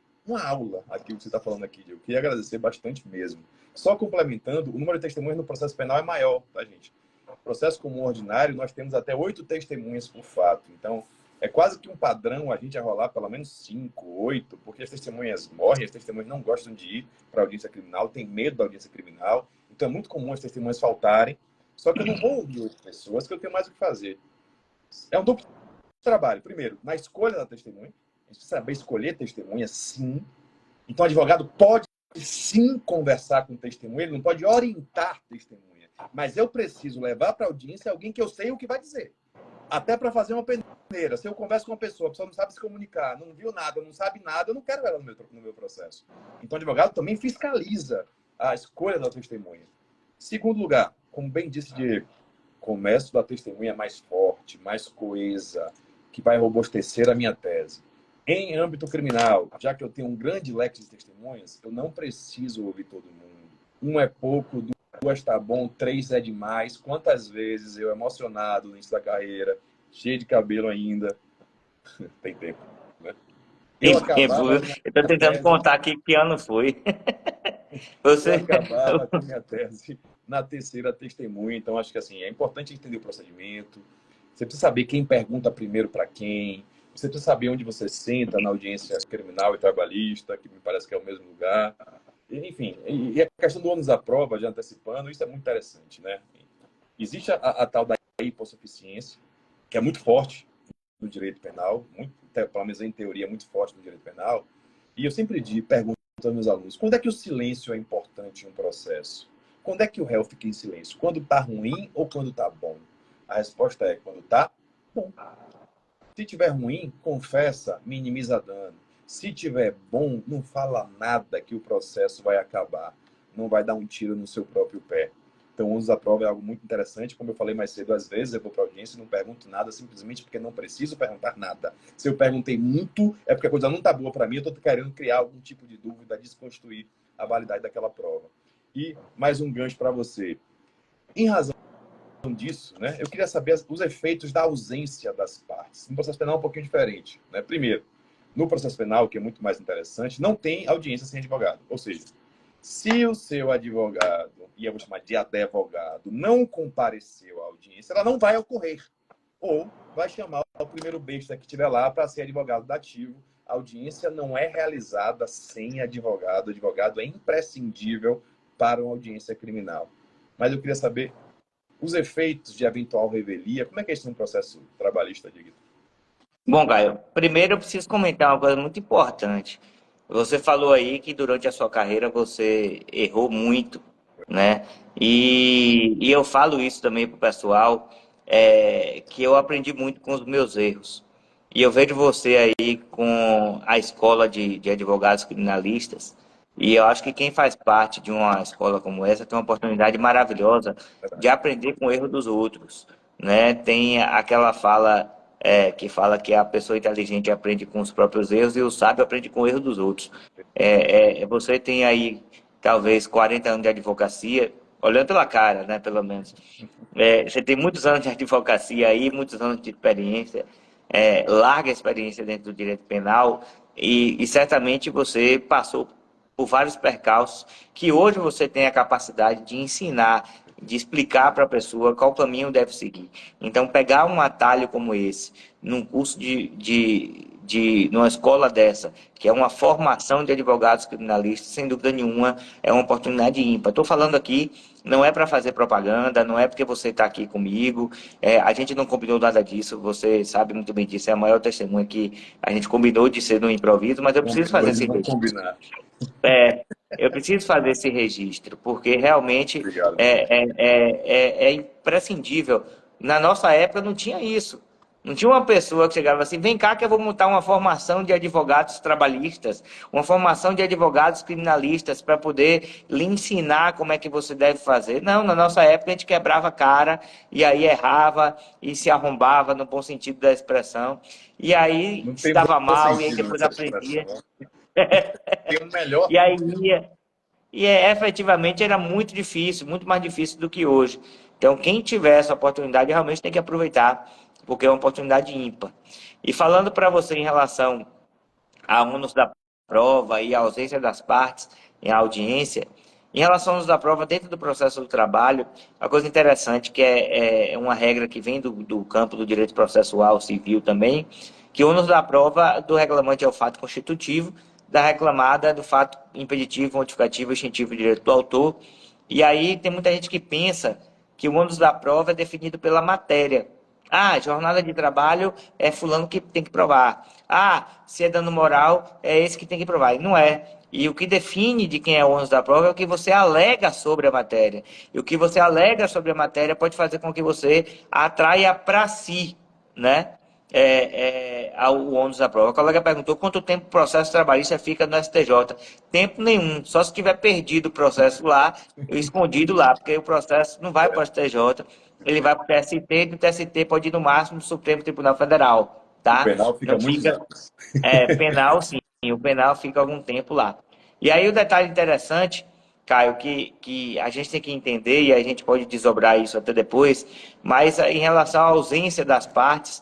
S3: aula aquilo que você está falando aqui, eu queria agradecer bastante mesmo. Só complementando, o número de testemunhas no processo penal é maior, tá, gente? No processo comum ordinário, nós temos até 8 testemunhas por fato, então é quase que um padrão a gente rolar pelo menos 5, 8, porque as testemunhas morrem, as testemunhas não gostam de ir para a audiência criminal, têm medo da audiência criminal. Então é muito comum as testemunhas faltarem. Só que eu não vou ouvir 8 pessoas, que eu tenho mais o que fazer. É um duplo trabalho. Primeiro, na escolha da testemunha. A gente precisa saber escolher testemunha, sim. Então o advogado pode sim conversar com o testemunha, ele não pode orientar testemunha. Mas eu preciso levar para a audiência alguém que eu sei o que vai dizer. Até para fazer uma peneira. Se eu converso com uma pessoa, a pessoa não sabe se comunicar, não viu nada, não sabe nada, eu não quero ela no meu processo. Então, o advogado também fiscaliza a escolha da testemunha. Segundo lugar, como bem disse Diego, começo da testemunha mais forte, mais coesa, que vai robustecer a minha tese. Em âmbito criminal, já que eu tenho um grande leque de testemunhas, eu não preciso ouvir todo mundo. Um é pouco, 2 está bom, 3 é demais. Quantas vezes eu, emocionado no início da carreira, cheio de cabelo ainda, tem tempo, né? Eu
S2: estou tentando contar aqui que ano foi.
S3: Eu acabava com minha tese na terceira testemunha. Então, acho que assim, é importante entender o procedimento. Você precisa saber quem pergunta primeiro para quem. Você precisa saber onde você senta na audiência criminal e trabalhista, que me parece que é o mesmo lugar. Enfim, e a questão do ônus da prova, já antecipando, isso é muito interessante, né? Existe a tal da hipossuficiência, que é muito forte no direito penal, pelo menos em teoria, muito forte no direito penal. E eu sempre pergunto aos meus alunos, quando é que o silêncio é importante em um processo? Quando é que o réu fica em silêncio? Quando está ruim ou quando está bom? A resposta é quando está bom. Se tiver ruim, confessa, minimiza dano. Se tiver bom, não fala nada que o processo vai acabar. Não vai dar um tiro no seu próprio pé. Então, o uso da prova é algo muito interessante. Como eu falei mais cedo, às vezes eu vou para a audiência e não pergunto nada, simplesmente porque não preciso perguntar nada. Se eu perguntei muito, é porque a coisa não está boa para mim, eu estou querendo criar algum tipo de dúvida, desconstruir a validade daquela prova. E mais um gancho para você. Em razão disso, né, eu queria saber os efeitos da ausência das partes. No processo penal é um pouquinho diferente, né? Primeiro, no processo penal, que é muito mais interessante, não tem audiência sem advogado. Ou seja, se o seu advogado, e eu vou chamar de advogado, não compareceu à audiência, ela não vai ocorrer. Ou vai chamar o primeiro besta que estiver lá para ser advogado dativo. A audiência não é realizada sem advogado. O advogado é imprescindível para uma audiência criminal. Mas eu queria saber os efeitos de eventual revelia. Como é que é isso no processo trabalhista, Diego?
S2: Bom, Caio, primeiro eu preciso comentar uma coisa muito importante. Você falou aí que durante a sua carreira você errou muito, né? E eu falo isso também para o pessoal, que eu aprendi muito com os meus erros. E eu vejo você aí com a escola de advogados criminalistas, e eu acho que quem faz parte de uma escola como essa tem uma oportunidade maravilhosa de aprender com o erro dos outros, né? Tem aquela fala que fala que a pessoa inteligente aprende com os próprios erros e o sábio aprende com o erro dos outros. Você tem aí talvez 40 anos de advocacia, olhando pela cara, né, pelo menos. Você tem muitos anos de advocacia aí, muitos anos de experiência, larga experiência dentro do direito penal e certamente você passou por vários percalços que hoje você tem a capacidade de ensinar, de explicar para a pessoa qual caminho deve seguir. Então, pegar um atalho como esse, num curso numa escola dessa, que é uma formação de advogados criminalistas, sem dúvida nenhuma, é uma oportunidade ímpar. Estou falando aqui, não é para fazer propaganda, não é porque você está aqui comigo, a gente não combinou nada disso, você sabe muito bem disso, é a maior testemunha que a gente combinou de ser no improviso, mas eu preciso fazer esse registro. Eu preciso fazer esse registro, porque realmente é imprescindível. Na nossa época não tinha isso. Não tinha uma pessoa que chegava assim, vem cá que eu vou montar uma formação de advogados trabalhistas, uma formação de advogados criminalistas para poder lhe ensinar como é que você deve fazer. Não, na nossa época a gente quebrava a cara e aí errava e se arrombava no bom sentido da expressão. E aí se dava mal e aí depois aprendia.
S3: Tem um melhor.
S2: E aí efetivamente era muito difícil, muito mais difícil do que hoje. Então quem tiver essa oportunidade realmente tem que aproveitar, porque é uma oportunidade ímpar. E falando para você em relação a ônus da prova e a ausência das partes em audiência, em relação ao ônus da prova dentro do processo do trabalho, uma coisa interessante que é uma regra que vem do campo do direito processual civil também, que o ônus da prova do reclamante é o fato constitutivo, da reclamada do fato impeditivo, modificativo e extintivo de direito do autor. E aí tem muita gente que pensa que o ônus da prova é definido pela matéria. Jornada de trabalho é fulano que tem que provar. Se é dano moral, é esse que tem que provar. E não é. E o que define de quem é o ônus da prova é o que você alega sobre a matéria. E o que você alega sobre a matéria pode fazer com que você atraia para si, né? O ônus da prova. A colega perguntou quanto tempo o processo trabalhista fica no STJ. Tempo nenhum, só se tiver perdido o processo lá, escondido lá, porque o processo não vai para o STJ, ele vai para o TST, e do TST pode ir no máximo no Supremo Tribunal Federal. Tá?
S3: O penal fica muito
S2: anos. Penal sim, o penal fica algum tempo lá. E aí o detalhe interessante, Caio, que a gente tem que entender, e a gente pode desdobrar isso até depois, mas em relação à ausência das partes,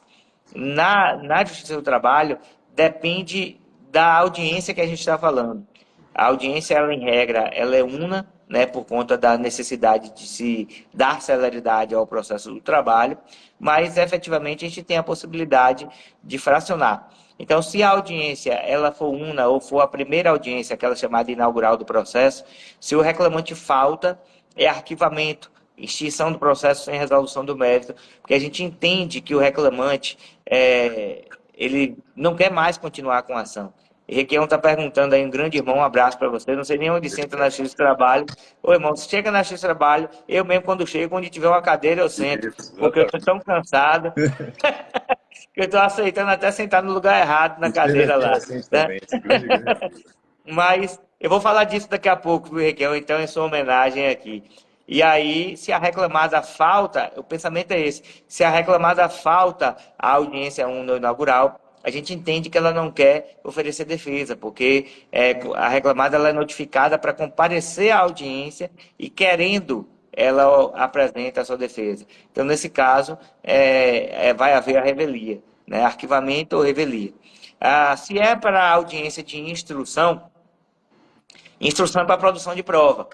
S2: na Justiça do Trabalho, depende da audiência que a gente está falando. A audiência, ela, em regra, ela é una, né, por conta da necessidade de se dar celeridade ao processo do trabalho, mas, efetivamente, a gente tem a possibilidade de fracionar. Então, se a audiência ela for una ou for a primeira audiência, aquela chamada inaugural do processo, se o reclamante falta, é arquivamento, extinção do processo sem resolução do mérito, porque a gente entende que o reclamante ele não quer mais continuar com a ação. E Requião está perguntando aí, um grande irmão, um abraço para você, não sei nem onde senta na Justiça do Trabalho. Ô irmão, se chega na Justiça do Trabalho, eu mesmo quando chego, onde tiver uma cadeira eu sento, porque eu estou tão cansado, que eu estou aceitando até sentar no lugar errado, na cadeira lá. Né? Mas eu vou falar disso daqui a pouco, viu, Requião? Então, em sua homenagem aqui. E aí, se a reclamada falta, o pensamento é esse, se a reclamada falta a audiência inaugural, a gente entende que ela não quer oferecer defesa, porque a reclamada ela é notificada para comparecer à audiência e, querendo, ela apresenta a sua defesa. Então, nesse caso, vai haver a revelia, né? Arquivamento ou revelia. Se é para a audiência de instrução é para a produção de prova.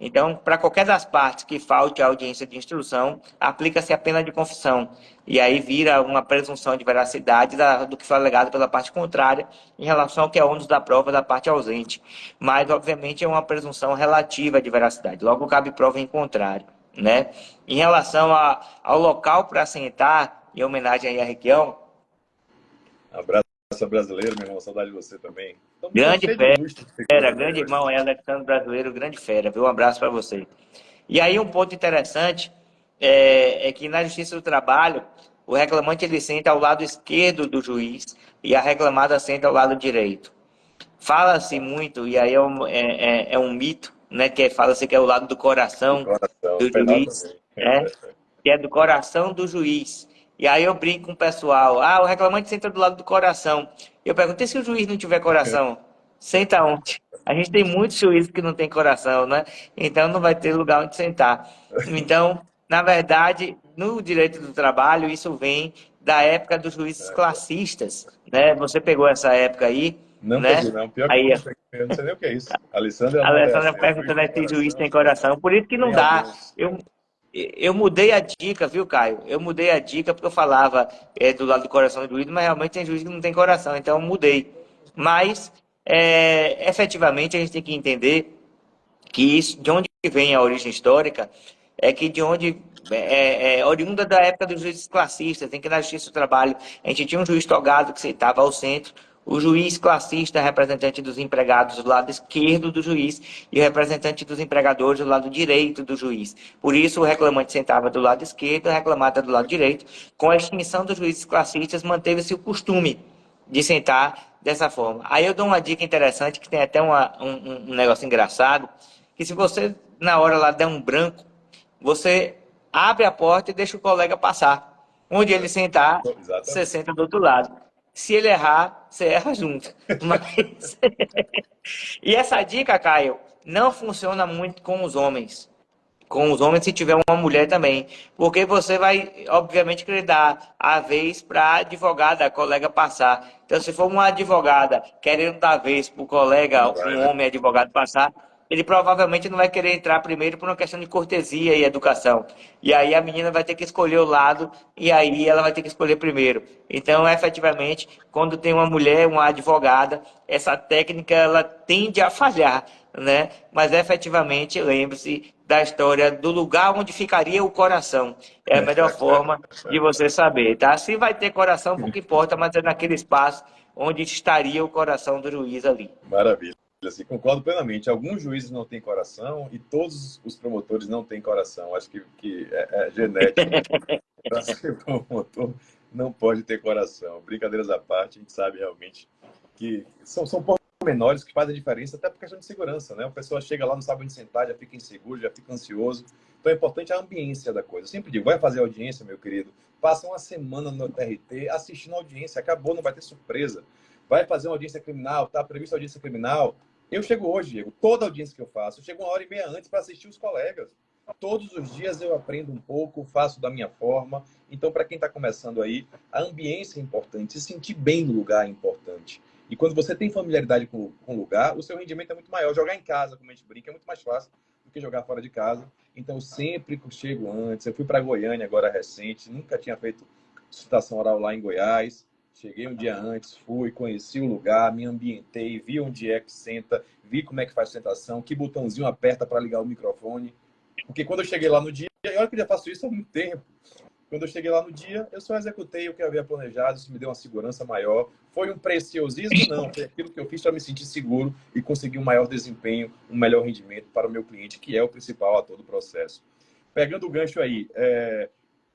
S2: Então, para qualquer das partes que falte a audiência de instrução, aplica-se a pena de confissão. E aí vira uma presunção de veracidade do que foi alegado pela parte contrária em relação ao que é ônus da prova da parte ausente. Mas, obviamente, é uma presunção relativa de veracidade. Logo, cabe prova em contrário. Né? Em relação ao local para assentar, em homenagem aí a Requião...
S3: Abraço brasileiro, meu irmão, saudade de você também.
S2: Grande fera, grande irmão aí, Alexandre Brasileiro, grande fera, viu? Um abraço para você. E aí um ponto interessante é que na Justiça do Trabalho, o reclamante ele senta ao lado esquerdo do juiz e a reclamada senta ao lado direito. Fala-se muito, e aí é um mito, né? Fala-se que é o lado do coração do juiz, né? Que é do coração do juiz. E aí eu brinco com o pessoal, o reclamante senta do lado do coração. Eu perguntei se o juiz não tiver coração, senta onde? A gente tem muitos juízes que não tem coração, né? Então não vai ter lugar onde sentar. Então, na verdade, no direito do trabalho, isso vem da época dos juízes classistas, né? Você pegou essa época aí,
S3: não,
S2: né?
S3: Peguei, não. Pior que aí, eu não sei nem o que é isso.
S2: A Alessandra perguntando se juiz tem coração. Por isso que não dá. Eu mudei a dica, viu, Caio? Eu mudei a dica porque eu falava do lado do coração do juiz, mas realmente tem juiz que não tem coração, então eu mudei. Mas, efetivamente, a gente tem que entender que isso, de onde vem a origem histórica, é que de onde oriunda da época dos juízes classistas, em que na Justiça do Trabalho a gente tinha um juiz togado que sentava ao centro, o juiz classista, representante dos empregados do lado esquerdo do juiz e o representante dos empregadores do lado direito do juiz. Por isso o reclamante sentava do lado esquerdo, a reclamada do lado direito. Com a extinção dos juízes classistas, manteve-se o costume de sentar dessa forma. Aí eu dou uma dica interessante, que tem até um negócio engraçado, que se você, na hora lá, der um branco, você abre a porta e deixa o colega passar. Onde ele sentar, você
S3: Exatamente.
S2: senta do outro lado. Se ele errar, você erra junto. Mas... E essa dica, Caio, não funciona muito com os homens. Com os homens, se tiver uma mulher também. Porque você vai, obviamente, querer dar a vez para a advogada, a colega passar. Então, se for uma advogada querendo dar a vez para o colega,
S3: Não vai,
S2: um
S3: né?
S2: homem advogado passar, ele provavelmente não vai querer entrar primeiro por uma questão de cortesia e educação. E aí a menina vai ter que escolher o lado, e aí ela vai ter que escolher primeiro. Então, efetivamente, quando tem uma mulher, uma advogada, essa técnica ela tende a falhar, né? Mas efetivamente, lembre-se da história do lugar onde ficaria o coração. É a melhor forma de você saber, tá? Se vai ter coração, pouco importa, mas é naquele espaço onde estaria o coração do juiz ali.
S3: Maravilha. Assim, concordo plenamente. Alguns juízes não têm coração e todos os promotores não têm coração. Acho que é genético. Para ser promotor, não pode ter coração. Brincadeiras à parte, a gente sabe realmente que são pormenores que fazem a diferença, até por questão de segurança, né? A pessoa chega lá, não sabe onde sentar, já fica inseguro, já fica ansioso. Então é importante a ambiência da coisa. Eu sempre digo, vai fazer audiência, meu querido, passa uma semana no TRT assistindo a audiência, acabou, não vai ter surpresa. Vai fazer uma audiência criminal, está prevista audiência criminal. Eu chego hoje, Diego, toda audiência que eu faço, eu chego 1h30 antes para assistir os colegas. Todos os dias eu aprendo um pouco, faço da minha forma. Então, para quem está começando aí, a ambiência é importante, se sentir bem no lugar é importante. E quando você tem familiaridade com o lugar, o seu rendimento é muito maior. Jogar em casa, como a gente brinca, é muito mais fácil do que jogar fora de casa. Então, eu sempre chego antes. Eu fui para Goiânia agora recente, nunca tinha feito sustentação oral lá em Goiás. Cheguei um dia antes, fui, conheci o lugar, me ambientei, vi onde é que senta, vi como é que faz sustentação, que botãozinho aperta para ligar o microfone. Porque quando eu cheguei lá no dia, e olha que eu já faço isso há muito tempo, quando eu cheguei lá no dia, eu só executei o que eu havia planejado, isso me deu uma segurança maior. Foi um preciosismo? Não, foi aquilo que eu fiz para me sentir seguro e conseguir um maior desempenho, um melhor rendimento para o meu cliente, que é o principal a todo o processo. Pegando o gancho aí,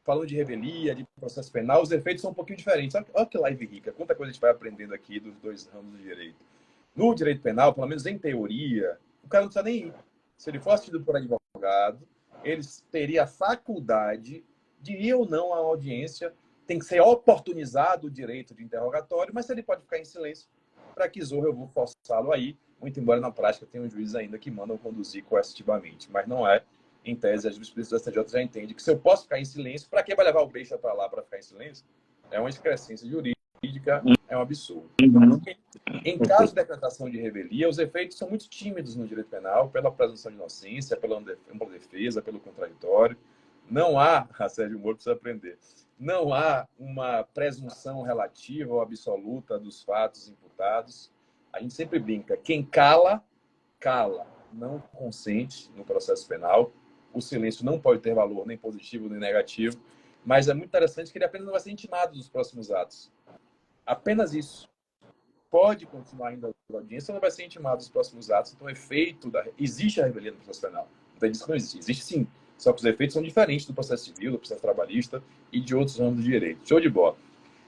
S3: falando de revelia, de processo penal, os efeitos são um pouquinho diferentes. Olha que live rica, quanta coisa a gente vai aprendendo aqui dos dois ramos do direito. No direito penal, pelo menos em teoria, o cara não precisa nem ir. Se ele for assistido por advogado, ele teria a faculdade de ir ou não à audiência. Tem que ser oportunizado o direito de interrogatório, mas ele pode ficar em silêncio. Para que zorro eu vou forçá-lo aí, muito embora na prática tenha um juiz ainda que mandam conduzir coercitivamente. Mas não é, em tese, a jurisprudência do STJ já entende que se eu posso ficar em silêncio, para que vai levar o beixa para lá para ficar em silêncio? É uma excrescência jurídica, é um absurdo. Em caso de decretação de revelia, os efeitos são muito tímidos no direito penal, pela presunção de inocência, pela ampla defesa, pelo contraditório. Não há, a Sérgio Moro precisa aprender, não há uma presunção relativa ou absoluta dos fatos imputados. A gente sempre brinca, quem cala, cala, não consente no processo penal. O silêncio não pode ter valor nem positivo nem negativo, mas é muito interessante que ele apenas não vai ser intimado dos próximos atos. Apenas isso. Pode continuar ainda a audiência, não vai ser intimado dos próximos atos. Então, o efeito existe a revelia no processo penal. Não diz que não existe. Existe sim. Só que os efeitos são diferentes do processo civil, do processo trabalhista e de outros ramos do direito. Show de bola.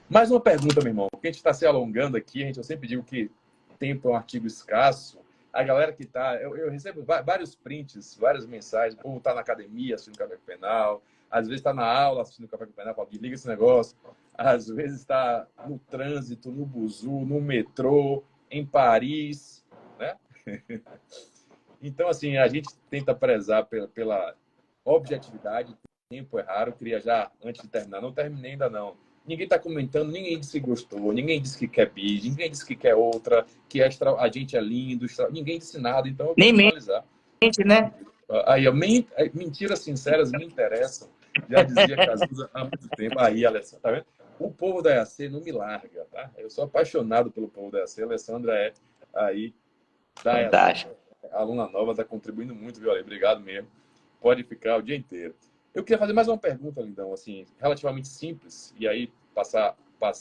S3: Mais uma pergunta, meu irmão. Porque a gente está se alongando aqui, eu sempre digo que tempo é um artigo escasso. A galera que está... Eu recebo vários prints, várias mensagens. O povo está na academia assistindo Café com Penal. Às vezes está na aula assistindo Café com Penal. Fala, desliga esse negócio. Às vezes está no trânsito, no buzu, no metrô, em Paris, né? Então, assim, a gente tenta prezar pela objetividade. O tempo é raro. Eu queria já, antes de terminar, não terminei ainda não. Ninguém está comentando, ninguém disse que gostou, ninguém disse que quer bid, ninguém disse que quer outra, que a gente é lindo, ninguém disse nada, então eu vou
S2: Nem
S3: finalizar.
S2: mente, né?
S3: Aí, mentiras sinceras me interessam. Já dizia Cazuza há muito tempo. Aí, Alessandra, tá vendo? O povo da EAC não me larga, tá? Eu sou apaixonado pelo povo da EAC. A Alessandra é aí da EAC.
S2: Fantástico.
S3: A aluna nova está contribuindo muito, viu, Ale? Obrigado mesmo. Pode ficar o dia inteiro. Eu queria fazer mais uma pergunta, Lindão, assim, relativamente simples. E aí, passar.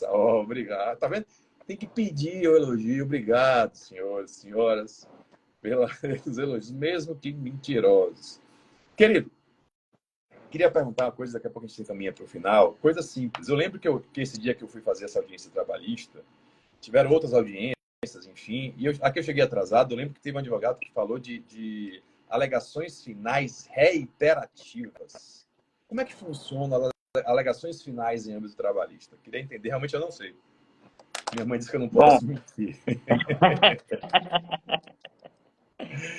S3: Oh, obrigado. Tá vendo? Tem que pedir o elogio. Obrigado, senhores, senhoras, pelos elogios, mesmo que mentirosos. Querido, queria perguntar uma coisa, daqui a pouco a gente encaminha para o final. Coisa simples. Eu lembro que esse dia que eu fui fazer essa audiência trabalhista, tiveram outras audiências, enfim, e aqui eu cheguei atrasado. Eu lembro que teve um advogado que falou de alegações finais reiterativas. Como é que funciona alegações finais em âmbito trabalhista? Queria entender, realmente eu não sei. Minha mãe disse que eu não posso mentir.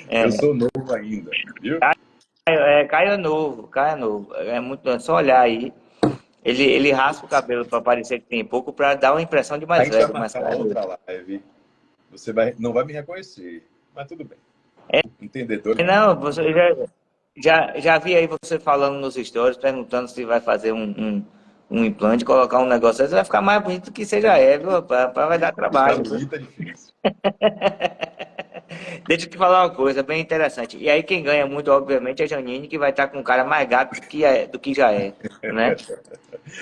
S3: Eu sou novo ainda, viu?
S2: Caio é novo. É só olhar aí. Ele raspa o cabelo para parecer que tem pouco, para dar uma impressão de mais velho.
S3: Mas uma outra live. Você não vai me reconhecer, mas tudo bem. Entendedor.
S2: Não, você já vi aí você falando nos stories, perguntando se vai fazer um implante, colocar um negócio aí, você vai ficar mais bonito que você já é, viu, rapaz? Vai dar trabalho.
S3: Bonito é difícil.
S2: Deixa eu te falar uma coisa bem interessante. E aí quem ganha muito, obviamente, é a Janine, que vai estar com um cara mais gato do que já é, né?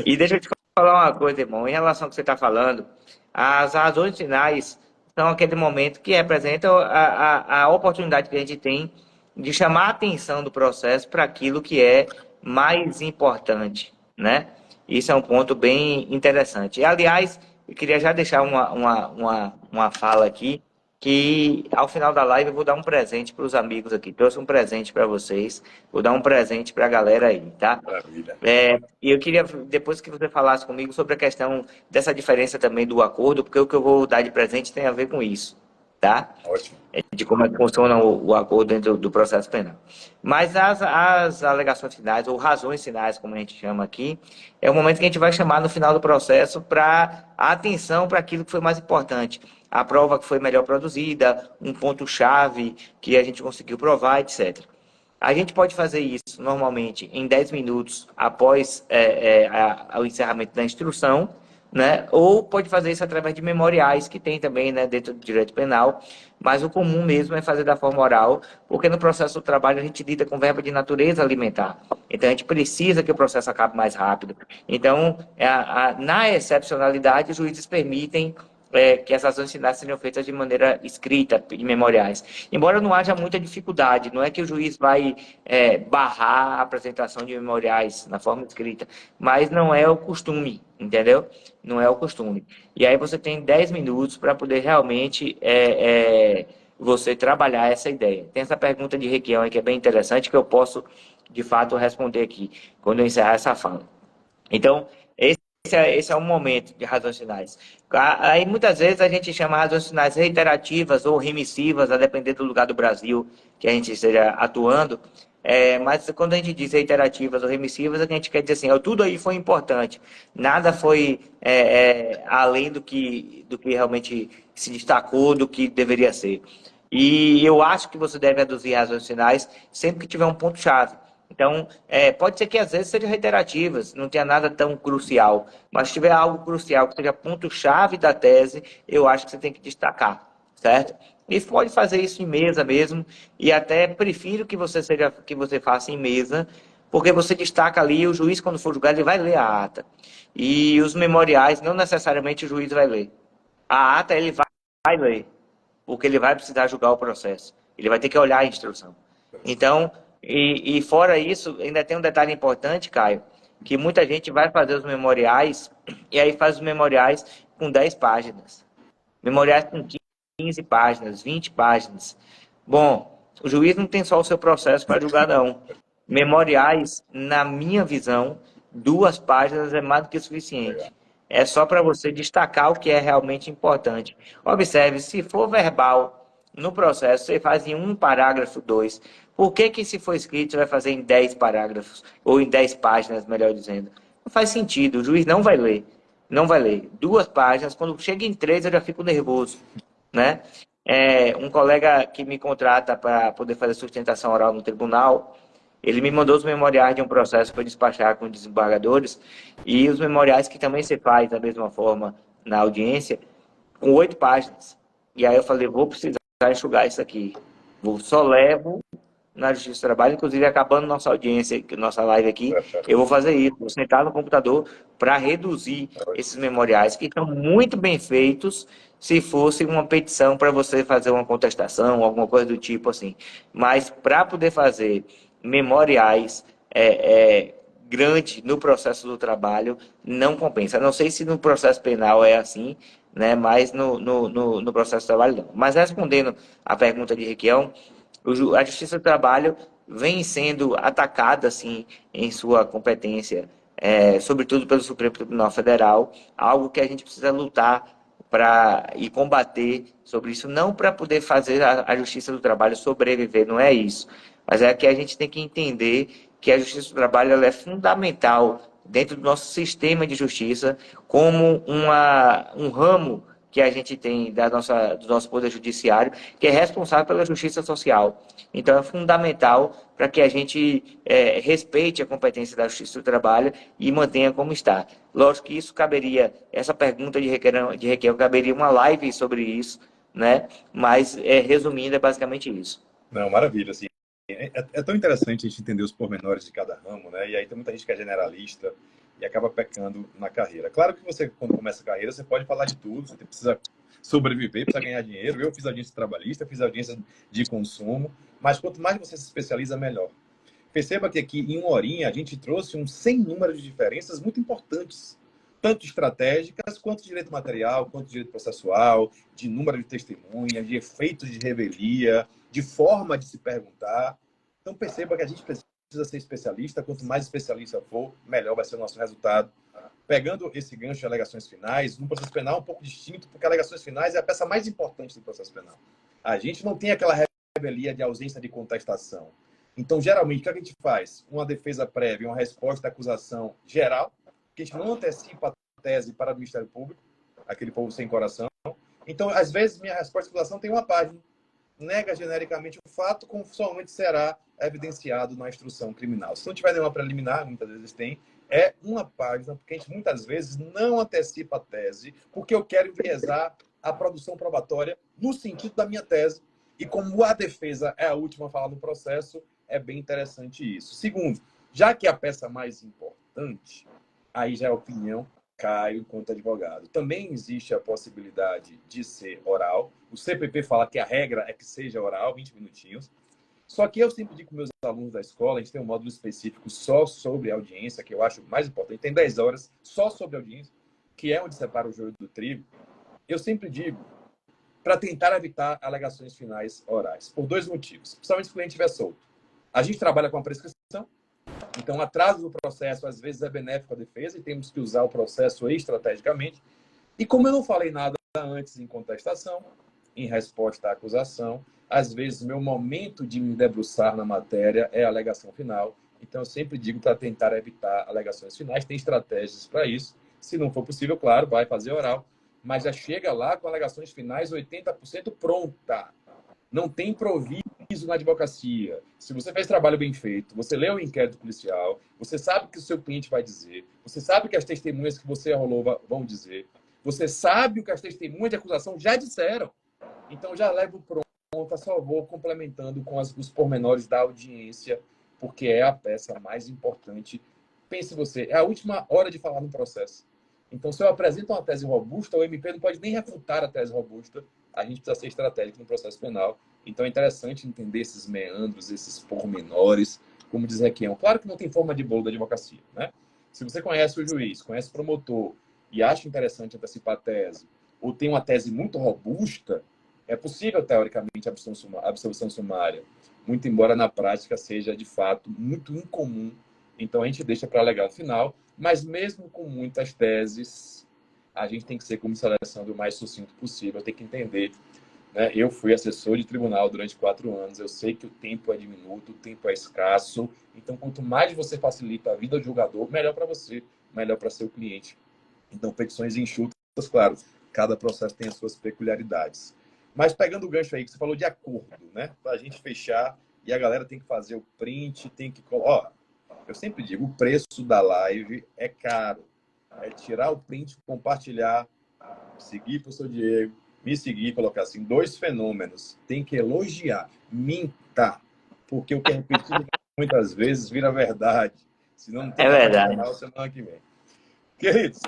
S2: E deixa eu te falar uma coisa, irmão. Em relação ao que você está falando, as razões finais são aquele momento que representa a oportunidade que a gente tem de chamar a atenção do processo para aquilo que é mais importante, né? Isso é um ponto bem interessante. E, aliás, eu queria já deixar uma fala aqui, que ao final da live eu vou dar um presente para os amigos aqui. Trouxe um presente para vocês, vou dar um presente para a galera aí, tá?
S3: Maravilha.
S2: E eu queria, depois que você falasse comigo sobre a questão dessa diferença também do acordo, porque o que eu vou dar de presente tem a ver com isso, tá?
S3: Ótimo.
S2: De como é que funciona o acordo dentro do processo penal. Mas as alegações finais, ou razões finais, como a gente chama aqui, é o momento que a gente vai chamar no final do processo para a atenção para aquilo que foi mais importante. A prova que foi melhor produzida, um ponto-chave que a gente conseguiu provar, etc. A gente pode fazer isso normalmente em 10 minutos após o encerramento da instrução, né? Ou pode fazer isso através de memoriais, que tem também, né, dentro do direito penal, mas o comum mesmo é fazer da forma oral, porque no processo do trabalho a gente lida com verba de natureza alimentar. Então a gente precisa que o processo acabe mais rápido. Então, na excepcionalidade, os juízes permitem que essas ações finais sejam feitas de maneira escrita, em memoriais. Embora não haja muita dificuldade, não é que o juiz vai barrar a apresentação de memoriais na forma escrita, mas não é o costume, entendeu? Não é o costume. E aí você tem 10 minutos para poder realmente você trabalhar essa ideia. Tem essa pergunta de Requião aí que é bem interessante, que eu posso, de fato, responder aqui, quando eu encerrar essa fala. Então, esse é um momento de razões finais. Aí, muitas vezes, a gente chama razões finais reiterativas ou remissivas, a depender do lugar do Brasil que a gente esteja atuando. Mas quando a gente diz reiterativas ou remissivas, a gente quer dizer assim, tudo aí foi importante. Nada foi além do que realmente se destacou, do que deveria ser. E eu acho que você deve aduzir razões finais sempre que tiver um ponto-chave. Então, pode ser que às vezes sejam reiterativas, não tenha nada tão crucial, mas se tiver algo crucial que seja ponto-chave da tese, eu acho que você tem que destacar, certo? E pode fazer isso em mesa mesmo, e até prefiro que você faça em mesa, porque você destaca ali, o juiz, quando for julgar, ele vai ler a ata. E os memoriais, não necessariamente o juiz vai ler. A ata ele vai ler, porque ele vai precisar julgar o processo. Ele vai ter que olhar a instrução. Então, e fora isso, ainda tem um detalhe importante, Caio, que muita gente vai fazer os memoriais, e aí faz os memoriais com 10 páginas. Memoriais com 15 páginas, 20 páginas. Bom, o juiz não tem só o seu processo para julgar, não. Memoriais, na minha visão, 2 páginas é mais do que suficiente. É só para você destacar o que é realmente importante. Observe, se for verbal no processo, você faz em 1 parágrafo, 2. Por que se for escrito, você vai fazer em 10 parágrafos? Ou em 10 páginas, melhor dizendo. Não faz sentido, o juiz não vai ler. Não vai ler. 2 páginas, quando chega em 3, eu já fico nervoso, né? Um colega que me contrata para poder fazer sustentação oral no tribunal, ele me mandou os memoriais de um processo para despachar com desembargadores e os memoriais que também se faz da mesma forma na audiência, com 8 páginas. E aí eu falei, vou precisar enxugar isso aqui. Só levo na Justiça do Trabalho, inclusive acabando nossa audiência, nossa live aqui, eu vou fazer isso, vou sentar no computador para reduzir esses memoriais, que estão muito bem feitos se fosse uma petição para você fazer uma contestação, alguma coisa do tipo assim. Mas para poder fazer memoriais grande no processo do trabalho, não compensa. Não sei se no processo penal é assim, né? Mas no processo do trabalho não. Mas respondendo à pergunta de Requião, a Justiça do Trabalho vem sendo atacada assim, em sua competência, sobretudo pelo Supremo Tribunal Federal, algo que a gente precisa lutar e combater sobre isso, não para poder fazer a Justiça do Trabalho sobreviver, não é isso, mas é que a gente tem que entender que a Justiça do Trabalho ela é fundamental dentro do nosso sistema de justiça como um ramo que a gente tem do nosso Poder Judiciário, que é responsável pela justiça social. Então, é fundamental para que a gente respeite a competência da Justiça do Trabalho e mantenha como está. Lógico que isso caberia, essa pergunta de Requião caberia uma live sobre isso, né? Mas, resumindo, é basicamente isso.
S3: Não, maravilha. Assim, é tão interessante a gente entender os pormenores de cada ramo, né? E aí tem muita gente que é generalista e acaba pecando na carreira. Claro que você, quando começa a carreira, você pode falar de tudo, você precisa sobreviver, precisa ganhar dinheiro. Eu fiz audiência trabalhista, fiz audiência de consumo, mas quanto mais você se especializa, melhor. Perceba que aqui, em uma horinha, a gente trouxe um sem número de diferenças muito importantes, tanto estratégicas, quanto de direito material, quanto de direito processual, de número de testemunhas, de efeitos de revelia, de forma de se perguntar. Então, perceba que a gente precisa ser especialista. Quanto mais especialista for, melhor vai ser o nosso resultado. Pegando esse gancho de alegações finais, no processo penal é um pouco distinto, porque alegações finais é a peça mais importante do processo penal. A gente não tem aquela revelia de ausência de contestação. Então, geralmente, o que a gente faz? Uma defesa prévia, uma resposta à acusação geral, que a gente não antecipa a tese para o Ministério Público, aquele povo sem coração. Então, às vezes, minha resposta à acusação tem uma página. Nega genericamente o fato, como somente será evidenciado na instrução criminal. Se não tiver nenhuma preliminar, muitas vezes tem, é uma página, porque a gente muitas vezes não antecipa a tese, porque eu quero enviesar a produção probatória no sentido da minha tese. E como a defesa é a última a falar no processo, é bem interessante isso. Segundo, já que a peça mais importante, aí já é a opinião Caio enquanto advogado. Também existe a possibilidade de ser oral. O CPP fala que a regra é que seja oral, 20 minutinhos. Só que eu sempre digo com meus alunos da escola, a gente tem um módulo específico só sobre audiência, que eu acho mais importante. Tem 10 horas só sobre audiência, que é onde separa o joio do trigo. Eu sempre digo, para tentar evitar alegações finais orais, por 2 motivos. Principalmente se o cliente estiver solto. A gente trabalha com a prescrição, então, atraso do processo, às vezes, é benéfico à defesa e temos que usar o processo estrategicamente. E como eu não falei nada antes em contestação, em resposta à acusação, às vezes, meu momento de me debruçar na matéria é a alegação final. Então, eu sempre digo para tentar evitar alegações finais. Tem estratégias para isso. Se não for possível, claro, vai fazer oral. Mas já chega lá com alegações finais 80% pronta. Não tem improviso na advocacia. Se você fez trabalho bem feito, você leu o inquérito policial, você sabe o que o seu cliente vai dizer, você sabe o que as testemunhas que você arrolou vão dizer, você sabe o que as testemunhas de acusação já disseram. Então, já levo pronta, só vou complementando com os pormenores da audiência, porque é a peça mais importante. Pense você, é a última hora de falar no processo. Então, se eu apresento uma tese robusta, o MP não pode nem refutar a tese robusta. A gente precisa ser estratégico no processo penal. Então, é interessante entender esses meandros, esses pormenores, como diz Requião. Claro que não tem forma de bolo da advocacia, né? Se você conhece o juiz, conhece o promotor e acha interessante antecipar a tese, ou tem uma tese muito robusta, é possível, teoricamente, a absolvição sumária. Muito embora na prática seja, de fato, muito incomum. Então, a gente deixa para alegar no final. Mas mesmo com muitas teses, a gente tem que ser, como seleção, o mais sucinto possível. Tem que entender, né? Eu fui assessor de tribunal durante 4 anos. Eu sei que o tempo é diminuto, o tempo é escasso. Então, quanto mais você facilita a vida do julgador, melhor para você, melhor para seu cliente. Então, petições enxutas, claro. Cada processo tem as suas peculiaridades. Mas pegando o gancho aí, que você falou de acordo, né? Para a gente fechar e a galera tem que fazer o print, tem que... Ó, eu sempre digo, o preço da live é caro. É tirar o print, compartilhar, seguir para o seu Diego, me seguir, colocar assim, 2 fenômenos. Tem que elogiar, minta, porque o que é repetido muitas vezes vira verdade. Senão não tem
S2: É
S3: mais
S2: verdade.
S3: canal semana que vem. Queridos,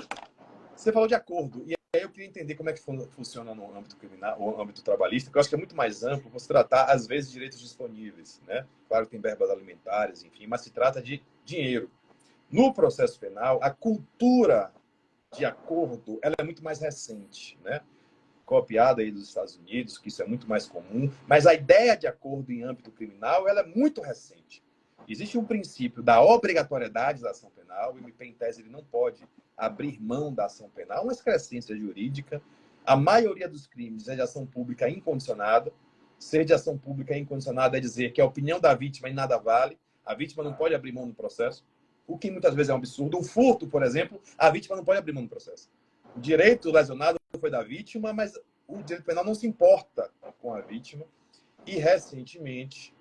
S3: você falou de acordo, e aí eu queria entender como é que funciona no âmbito criminal, ou no âmbito trabalhista, que eu acho que é muito mais amplo você tratar, às vezes, direitos disponíveis, né? Claro que tem verbas alimentares, enfim, mas se trata de dinheiro. No processo penal, a cultura de acordo, ela é muito mais recente, né? Copiada aí dos Estados Unidos, que isso é muito mais comum, mas a ideia de acordo em âmbito criminal, ela é muito recente. Existe um princípio da obrigatoriedade da ação penal, e o MP, em tese, ele não pode abrir mão da ação penal, uma excrescência jurídica. A maioria dos crimes é de ação pública incondicionada. Ser de ação pública incondicionada é dizer que a opinião da vítima em nada vale, a vítima não pode abrir mão no processo, o que muitas vezes é um absurdo. Um furto, por exemplo, a vítima não pode abrir mão no processo. O direito lesionado foi da vítima, mas o direito penal não se importa com a vítima. E recentemente,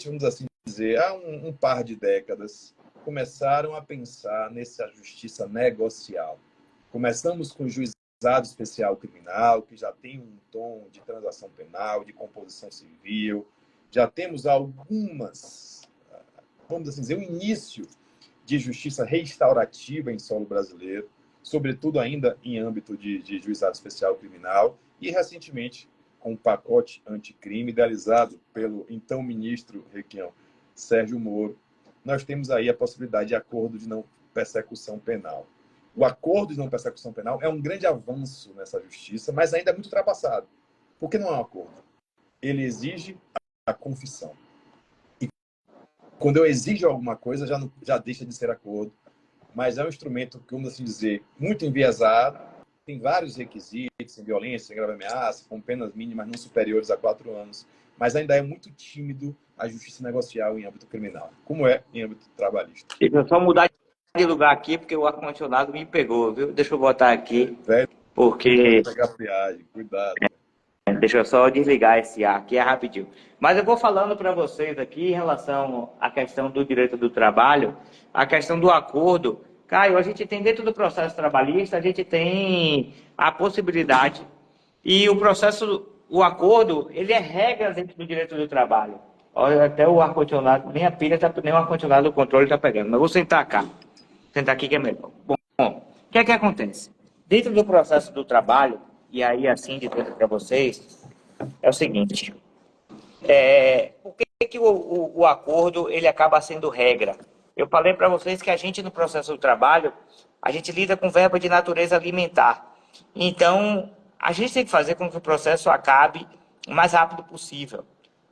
S3: vamos assim dizer, há um par de décadas, começaram a pensar nessa justiça negocial. Começamos com o juizado especial criminal, que já tem um tom de transação penal, de composição civil. Já temos algumas, vamos assim dizer, um início de justiça restaurativa em solo brasileiro, sobretudo ainda em âmbito de juizado especial criminal, e recentemente com um pacote anticrime idealizado pelo então ministro Requião Sérgio Moro, nós temos aí a possibilidade de acordo de não persecução penal. O acordo de não persecução penal é um grande avanço nessa justiça, mas ainda é muito ultrapassado. Por que não é um acordo? Ele exige a confissão. E quando eu exijo alguma coisa, já deixa de ser acordo, mas é um instrumento, vamos assim dizer, muito enviesado, tem vários requisitos, sem violência, sem grave ameaça, com penas mínimas não superiores a 4 anos, mas ainda é muito tímido a justiça negocial em âmbito criminal, como é em âmbito trabalhista.
S2: Deixa eu só mudar de lugar aqui, porque o ar-condicionado me pegou, viu? Deixa eu botar aqui, porque...
S3: Pegar friagem, cuidado.
S2: Deixa eu só desligar esse ar aqui, é rapidinho. Mas eu vou falando para vocês aqui em relação à questão do direito do trabalho, a questão do acordo. Caio, a gente tem dentro do processo trabalhista, a gente tem a possibilidade e o processo, o acordo, ele é regra dentro do direito do trabalho. Olha, até o ar-condicionado, nem a pilha, nem o ar-condicionado do controle está pegando. Mas eu vou sentar cá. Sentar aqui que é melhor. Bom, o que é que acontece? Dentro do processo do trabalho, e aí assim de tudo para vocês, é o seguinte. Por que o acordo ele acaba sendo regra? Eu falei para vocês que a gente, no processo do trabalho, a gente lida com verba de natureza alimentar. Então, a gente tem que fazer com que o processo acabe o mais rápido possível.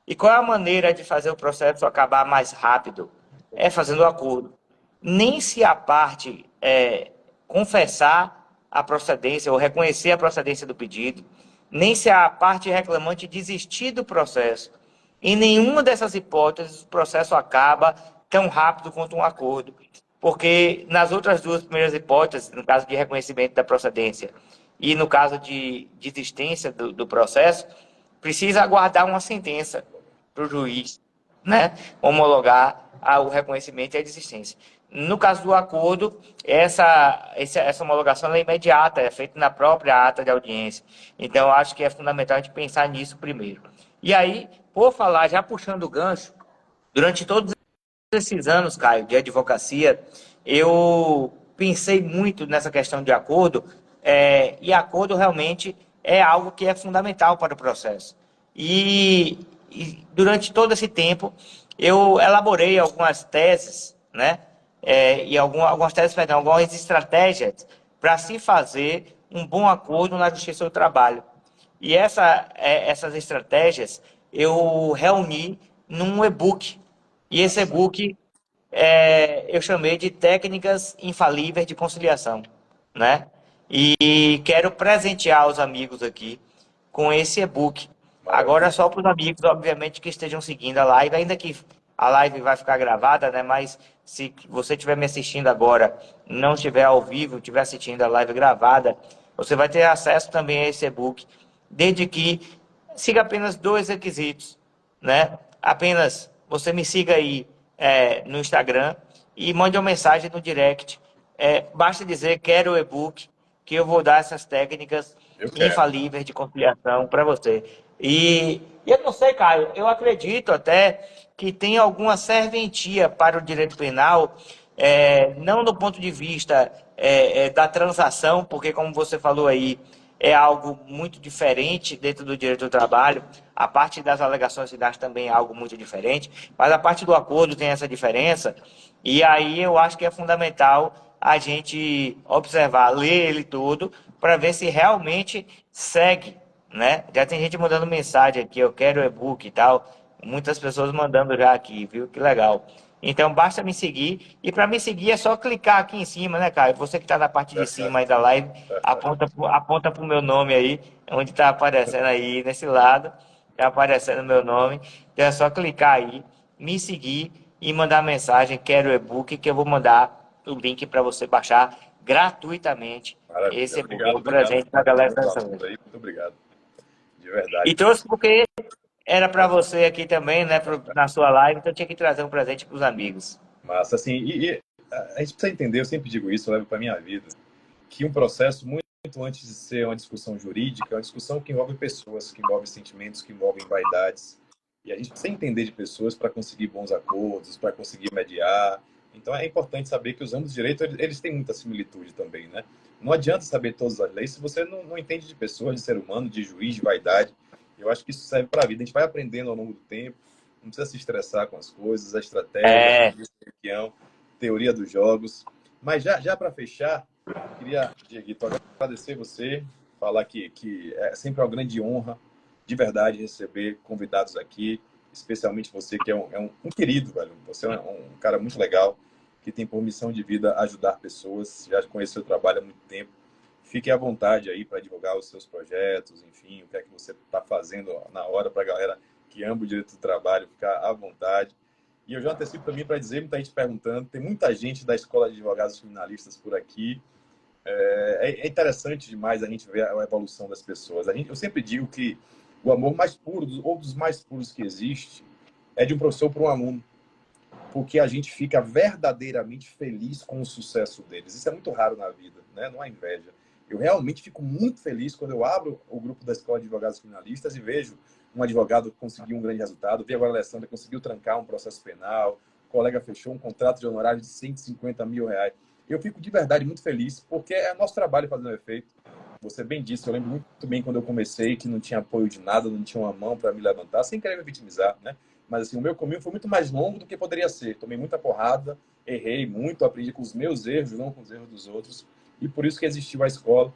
S2: E qual é a maneira de fazer o processo acabar mais rápido? É fazendo o acordo. Nem se a parte confessar a procedência ou reconhecer a procedência do pedido, nem se a parte reclamante desistir do processo. Em nenhuma dessas hipóteses, o processo acaba tão rápido quanto um acordo. Porque nas outras duas primeiras hipóteses, no caso de reconhecimento da procedência e no caso de desistência do processo, precisa aguardar uma sentença para o juiz, né, homologar o reconhecimento e a desistência. No caso do acordo, essa homologação é imediata, é feita na própria ata de audiência. Então, eu acho que é fundamental a gente pensar nisso primeiro. E aí, por falar, já puxando o gancho, durante todos esses anos, Caio, de advocacia, eu pensei muito nessa questão de acordo, e acordo realmente é algo que é fundamental para o processo. E durante todo esse tempo, eu elaborei algumas teses, né? Algumas estratégias para se fazer um bom acordo na justiça do trabalho. E essas estratégias eu reuni num e-book. E esse e-book eu chamei de Técnicas Infalíveis de Conciliação, né? E quero presentear os amigos aqui com esse e-book. Agora só para os amigos, obviamente, que estejam seguindo a live, ainda que a live vai ficar gravada, né? Mas se você estiver me assistindo agora, não estiver ao vivo, estiver assistindo a live gravada, você vai ter acesso também a esse e-book, desde que siga apenas 2 requisitos, né? Apenas você me siga aí no Instagram e mande uma mensagem no direct. Basta dizer, quero o e-book, que eu vou dar essas técnicas infalíveis de conciliação para você. E eu não sei, Caio, eu acredito até que tem alguma serventia para o direito penal, não do ponto de vista da transação, porque como você falou aí, é algo muito diferente dentro do direito do trabalho. A parte das alegações finais também é algo muito diferente, mas a parte do acordo tem essa diferença. E aí eu acho que é fundamental a gente observar, ler ele todo, para ver se realmente segue, né? Já tem gente mandando mensagem aqui, eu quero e-book e tal. Muitas pessoas mandando já aqui, viu? Que legal. Então basta me seguir. E para me seguir é só clicar aqui em cima, né, Caio? Você que está na parte de cima aí da live, aponta para o meu nome aí, onde está aparecendo aí nesse lado. Está aparecendo o meu nome. Então é só clicar aí, me seguir e mandar mensagem, quero e-book, que eu vou mandar o link para você baixar gratuitamente.
S3: Maravilha.
S2: Esse
S3: Obrigado,
S2: e-book presente para a galera dessa vez.
S3: muito obrigado. De verdade.
S2: E trouxe porque era para você aqui também, né, na sua live, então eu tinha que trazer um presente para os amigos.
S3: Massa, assim, e a gente precisa entender, eu sempre digo isso, eu levo para minha vida, que um processo muito antes de ser uma discussão jurídica, é uma discussão que envolve pessoas, que envolve sentimentos, que envolve vaidades. E a gente precisa entender de pessoas para conseguir bons acordos, para conseguir mediar. Então é importante saber que os ambos direitos, eles têm muita similitude também, né? Não adianta saber todas as leis se você não entende de pessoas, de ser humano, de juiz, de vaidade. Eu acho que isso serve para a vida. A gente vai aprendendo ao longo do tempo, não precisa se estressar com as coisas, a estratégia, a teoria dos jogos. Mas já para fechar, queria, Dieguito, agradecer você, falar que é sempre uma grande honra, de verdade, receber convidados aqui, especialmente você, que é um querido, velho. Você é um cara muito legal, que tem por missão de vida ajudar pessoas. Já conheceu o trabalho há muito tempo. Fique à vontade aí para divulgar os seus projetos, enfim, o que é que você está fazendo na hora para a galera que ama o direito do trabalho ficar à vontade. E eu já antecipo também para dizer, muita gente perguntando, tem muita gente da Escola de Advogados Criminalistas por aqui. É interessante demais a gente ver a evolução das pessoas. Eu sempre digo que o amor mais puro, ou dos mais puros que existe, é de um professor para um aluno. Porque a gente fica verdadeiramente feliz com o sucesso deles. Isso é muito raro na vida, né? Não há inveja. Eu realmente fico muito feliz quando eu abro o grupo da Escola de Advogados Criminalistas e vejo um advogado que conseguiu um grande resultado. Vi agora a Alessandra conseguiu trancar um processo penal, o colega fechou um contrato de honorário de 150 mil reais. Eu fico de verdade muito feliz, porque é nosso trabalho fazendo efeito. Você bem disse, eu lembro muito bem quando eu comecei, que não tinha apoio de nada, não tinha uma mão para me levantar, sem querer me vitimizar, né? Mas assim, o meu caminho foi muito mais longo do que poderia ser. Tomei muita porrada, errei muito, aprendi com os meus erros, não com os erros dos outros. E por isso que existiu a escola.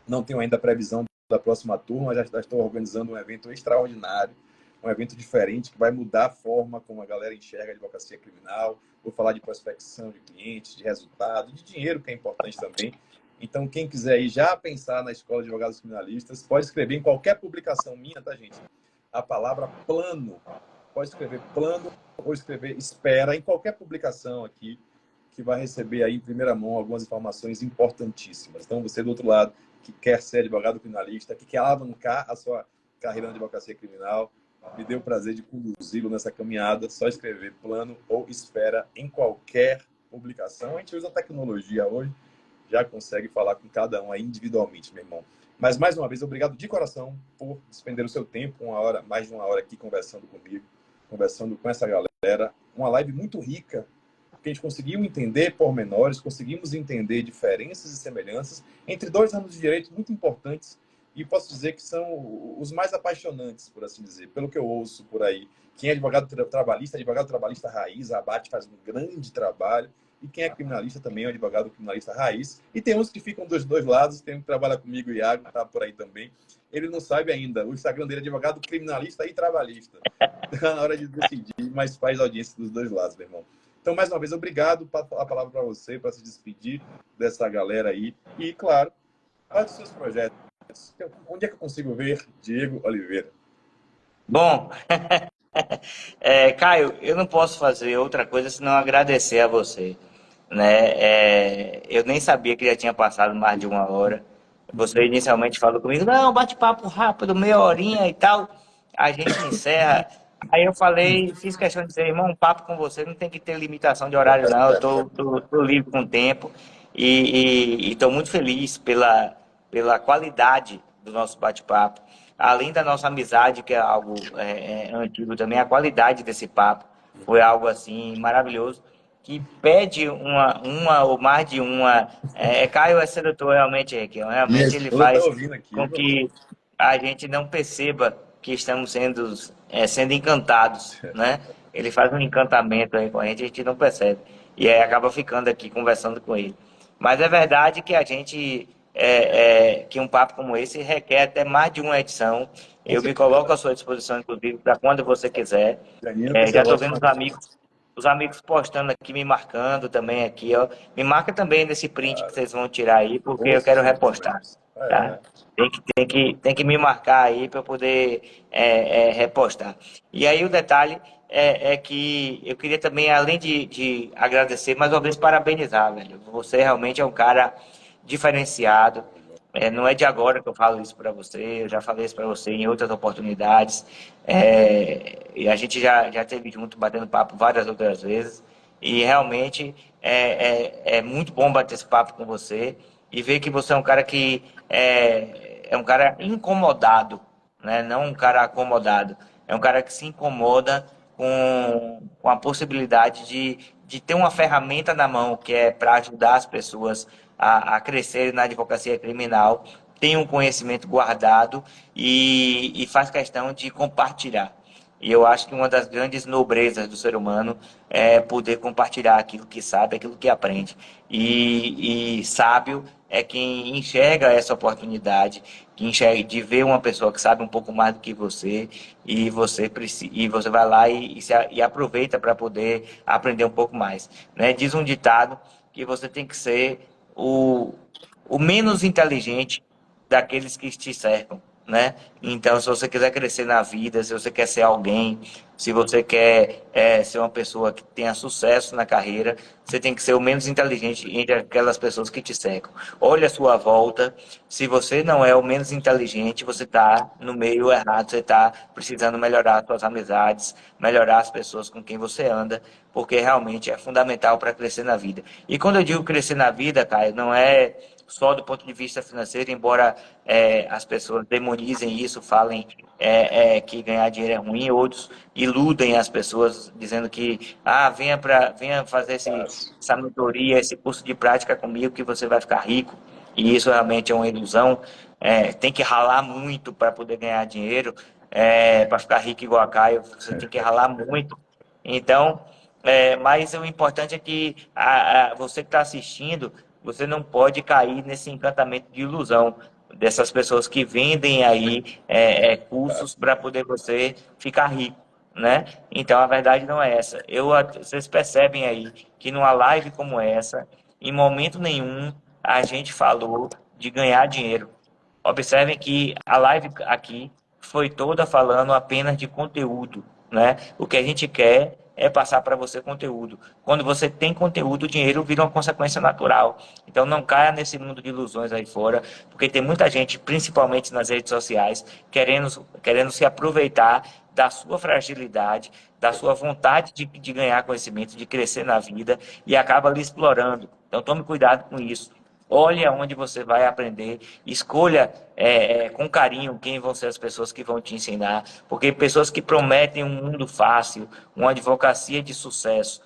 S3: Não tenho ainda a previsão da próxima turma, mas já estou organizando um evento extraordinário, um evento diferente que vai mudar a forma como a galera enxerga a advocacia criminal. Vou falar de prospecção de clientes, de resultado, de dinheiro, que é importante também. Então, quem quiser aí já pensar na Escola de Advogados Criminalistas, pode escrever em qualquer publicação minha, tá, gente? A palavra plano. Pode escrever plano ou escrever espera em qualquer publicação aqui, que vai receber aí em primeira mão algumas informações importantíssimas. Então, você do outro lado, que quer ser advogado criminalista, que quer alavancar a sua carreira na advocacia criminal, me deu o prazer de conduzi-lo nessa caminhada. Só escrever plano ou espera em qualquer publicação. A gente usa a tecnologia hoje, já consegue falar com cada um aí individualmente, meu irmão. Mas, mais uma vez, obrigado de coração por despender o seu tempo, mais de uma hora aqui conversando comigo, conversando com essa galera. Uma live muito rica, porque a gente conseguiu entender pormenores, conseguimos entender diferenças e semelhanças entre dois ramos de direito muito importantes, e posso dizer que são os mais apaixonantes, por assim dizer, pelo que eu ouço por aí. Quem é advogado trabalhista raiz, abate, faz um grande trabalho. E quem é criminalista também é um advogado criminalista raiz. E tem uns que ficam dos dois lados, tem um que trabalha comigo, o Iago, tá por aí também. Ele não sabe ainda, o Instagram dele é advogado criminalista e trabalhista. Tá na hora de decidir, mas faz audiência dos dois lados, meu irmão. Então, mais uma vez, obrigado. A palavra para você, para se despedir dessa galera aí. E, claro, quais os seus projetos? Onde é que eu consigo ver Diego Oliveira?
S2: Bom, Caio, eu não posso fazer outra coisa senão agradecer a você, né? Eu nem sabia que já tinha passado mais de uma hora. Você inicialmente falou comigo, não, bate-papo rápido, meia horinha e tal. a gente encerra. Aí eu falei, fiz questão de dizer, irmão, um papo com você não tem que ter limitação de horário, não. Eu tô livre com o tempo e estou muito feliz pela qualidade do nosso bate-papo. Além da nossa amizade, que é algo antigo também, a qualidade desse papo foi algo assim maravilhoso, que pede uma ou mais de uma. Caio é sedutor realmente, Henrique.
S3: Minha
S2: Realmente ele
S3: esposa tá
S2: faz
S3: ouvindo aqui,
S2: com
S3: viu?
S2: que a gente não perceba que estamos sendo encantados, né? Ele faz um encantamento aí com a gente não percebe. E aí acaba ficando aqui conversando com ele. Mas é verdade que a gente, que um papo como esse requer até mais de uma edição.
S3: Com
S2: Eu me
S3: certeza.
S2: coloco à sua disposição, inclusive, para quando você quiser.
S3: Janina, você
S2: Já estou
S3: volta
S2: vendo
S3: mais.
S2: os amigos postando aqui, me marcando também aqui, ó. Me marca também nesse print que vocês vão tirar aí, porque eu quero
S3: Sem
S2: repostar,
S3: problemas.
S2: tá? Tem que me marcar aí para eu poder repostar. E aí o detalhe é que eu queria também, além de agradecer, mais uma vez parabenizar, velho. Você realmente é um cara diferenciado. Não é de agora que eu falo isso para você, eu já falei isso para você em outras oportunidades. E a gente já esteve junto batendo papo várias outras vezes. E realmente é muito bom bater esse papo com você e ver que você é um cara que é um cara incomodado, né? Não um cara acomodado. É um cara que se incomoda com a possibilidade de ter uma ferramenta na mão que é para ajudar as pessoas a crescerem na advocacia criminal, tem um conhecimento guardado e faz questão de compartilhar. E eu acho que uma das grandes nobrezas do ser humano é poder compartilhar aquilo que sabe, aquilo que aprende. E sábio é quem enxerga essa oportunidade, que enxerga de ver uma pessoa que sabe um pouco mais do que você, e você vai lá e aproveita para poder aprender um pouco mais. Né? Diz um ditado que você tem que ser o menos inteligente daqueles que te cercam, né? Então, se você quiser crescer na vida, se você quer ser alguém, se você quer ser uma pessoa que tenha sucesso na carreira, você tem que ser o menos inteligente entre aquelas pessoas que te cercam. Olha a sua volta. Se você não é o menos inteligente, você está no meio errado. Você está precisando melhorar as suas amizades, melhorar as pessoas com quem você anda, porque realmente é fundamental para crescer na vida. E quando eu digo crescer na vida, Caio, não é só do ponto de vista financeiro, embora as pessoas demonizem isso, falem que ganhar dinheiro é ruim, outros iludem as pessoas dizendo que venha fazer essa mentoria, esse curso de prática comigo que você vai ficar rico. E isso realmente é uma ilusão. Tem que ralar muito para poder ganhar dinheiro, para ficar rico igual a Caio, você tem que ralar muito. Então, mas o importante é que você que está assistindo, você não pode cair nesse encantamento de ilusão dessas pessoas que vendem aí cursos para poder você ficar rico, né? Então a verdade não é essa. Vocês percebem aí que numa live como essa, em momento nenhum a gente falou de ganhar dinheiro. Observem que a live aqui foi toda falando apenas de conteúdo, né? O que a gente quer é passar para você conteúdo. Quando você tem conteúdo, o dinheiro vira uma consequência natural. Então não caia nesse mundo de ilusões aí fora, porque tem muita gente, principalmente nas redes sociais, querendo se aproveitar da sua fragilidade, da sua vontade de ganhar conhecimento, de crescer na vida e acaba lhe explorando. Então tome cuidado com isso. Olhe aonde você vai aprender, escolha com carinho quem vão ser as pessoas que vão te ensinar, porque pessoas que prometem um mundo fácil, uma advocacia de sucesso,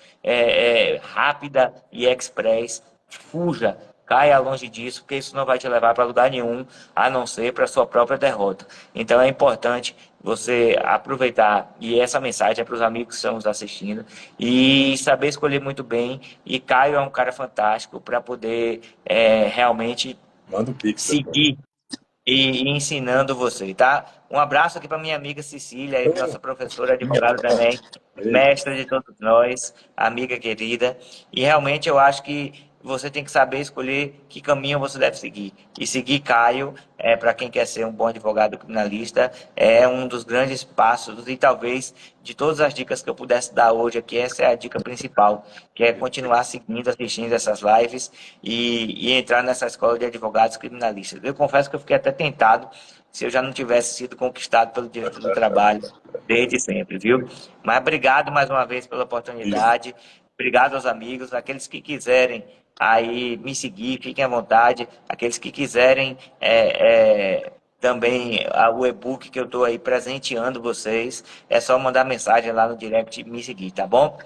S2: rápida e express, fuja, caia longe disso, porque isso não vai te levar para lugar nenhum, a não ser para a sua própria derrota. Então é importante você aproveitar, e essa mensagem é para os amigos que estão nos assistindo, e saber escolher muito bem. E Caio é um cara fantástico para poder realmente
S3: Manda o Pix depois.
S2: seguir e ensinando você, tá? Um abraço aqui para minha amiga Cecília, nossa professora, advogada também,
S3: Beijo.
S2: mestra de todos nós, amiga querida. E realmente eu acho que você tem que saber escolher que caminho você deve seguir. E seguir Caio, para quem quer ser um bom advogado criminalista, é um dos grandes passos e talvez de todas as dicas que eu pudesse dar hoje aqui, essa é a dica principal, que é continuar seguindo, assistindo essas lives e entrar nessa escola de advogados criminalistas. Eu confesso que eu fiquei até tentado se eu já não tivesse sido conquistado pelo direito do trabalho desde sempre, viu? Mas obrigado mais uma vez pela oportunidade. Obrigado aos amigos, aqueles que quiserem aí me seguir, fiquem à vontade. Aqueles que quiserem também o e-book que eu estou aí presenteando vocês, é só mandar mensagem lá no direct e me seguir, tá bom?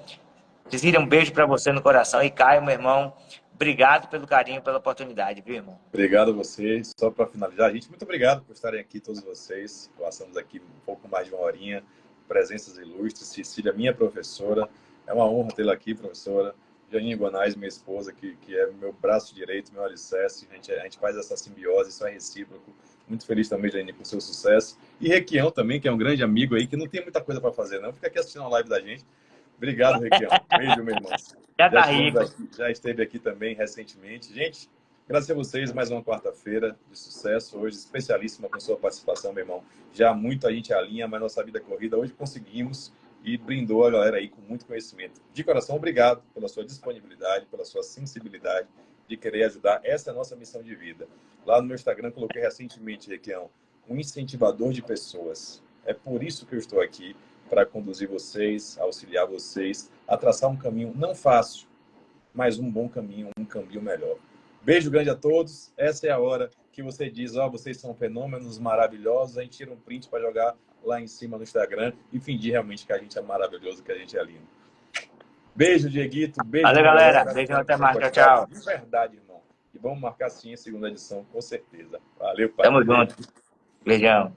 S2: Cecília, um beijo para você no coração. E Caio, meu irmão, obrigado pelo carinho, pela oportunidade, viu, irmão?
S3: Obrigado a vocês. Só para finalizar, gente, muito obrigado por estarem aqui, todos vocês. Passamos aqui um pouco mais de uma horinha. Presenças ilustres. Cecília, minha professora. É uma honra tê-la aqui, professora. Janine Guanais, minha esposa, que é meu braço direito, meu alicerce. A gente faz essa simbiose, isso é recíproco. Muito feliz também, Janine, com o seu sucesso. E Requião também, que é um grande amigo aí, que não tem muita coisa para fazer, não. Fica aqui assistindo a live da gente. Obrigado, Requião. Beijo, meu irmão.
S2: Já tá rico.
S3: Já esteve aqui também recentemente. Gente, graças a vocês, mais uma quarta-feira de sucesso. Hoje, especialíssima com sua participação, meu irmão. Já muito a gente alinha, mas nossa vida é corrida. Hoje conseguimos e brindou a galera aí com muito conhecimento. De coração, obrigado pela sua disponibilidade, pela sua sensibilidade de querer ajudar. Essa é a nossa missão de vida. Lá no meu Instagram, coloquei recentemente, Requião, um incentivador de pessoas. É por isso que eu estou aqui, para conduzir vocês, auxiliar vocês a traçar um caminho não fácil, mas um bom caminho, um caminho melhor. Beijo grande a todos. Essa é a hora que você diz, vocês são fenômenos maravilhosos, a gente tira um print para jogar lá em cima no Instagram e fingir realmente que a gente é maravilhoso, que a gente é lindo. Beijo, Dieguito. Beijo.
S2: Valeu, galera. Beijo, até mais. Tchau, tchau.
S3: De verdade, irmão. E vamos marcar sim a segunda edição, com certeza. Valeu, pai.
S2: Tamo junto. Beijão.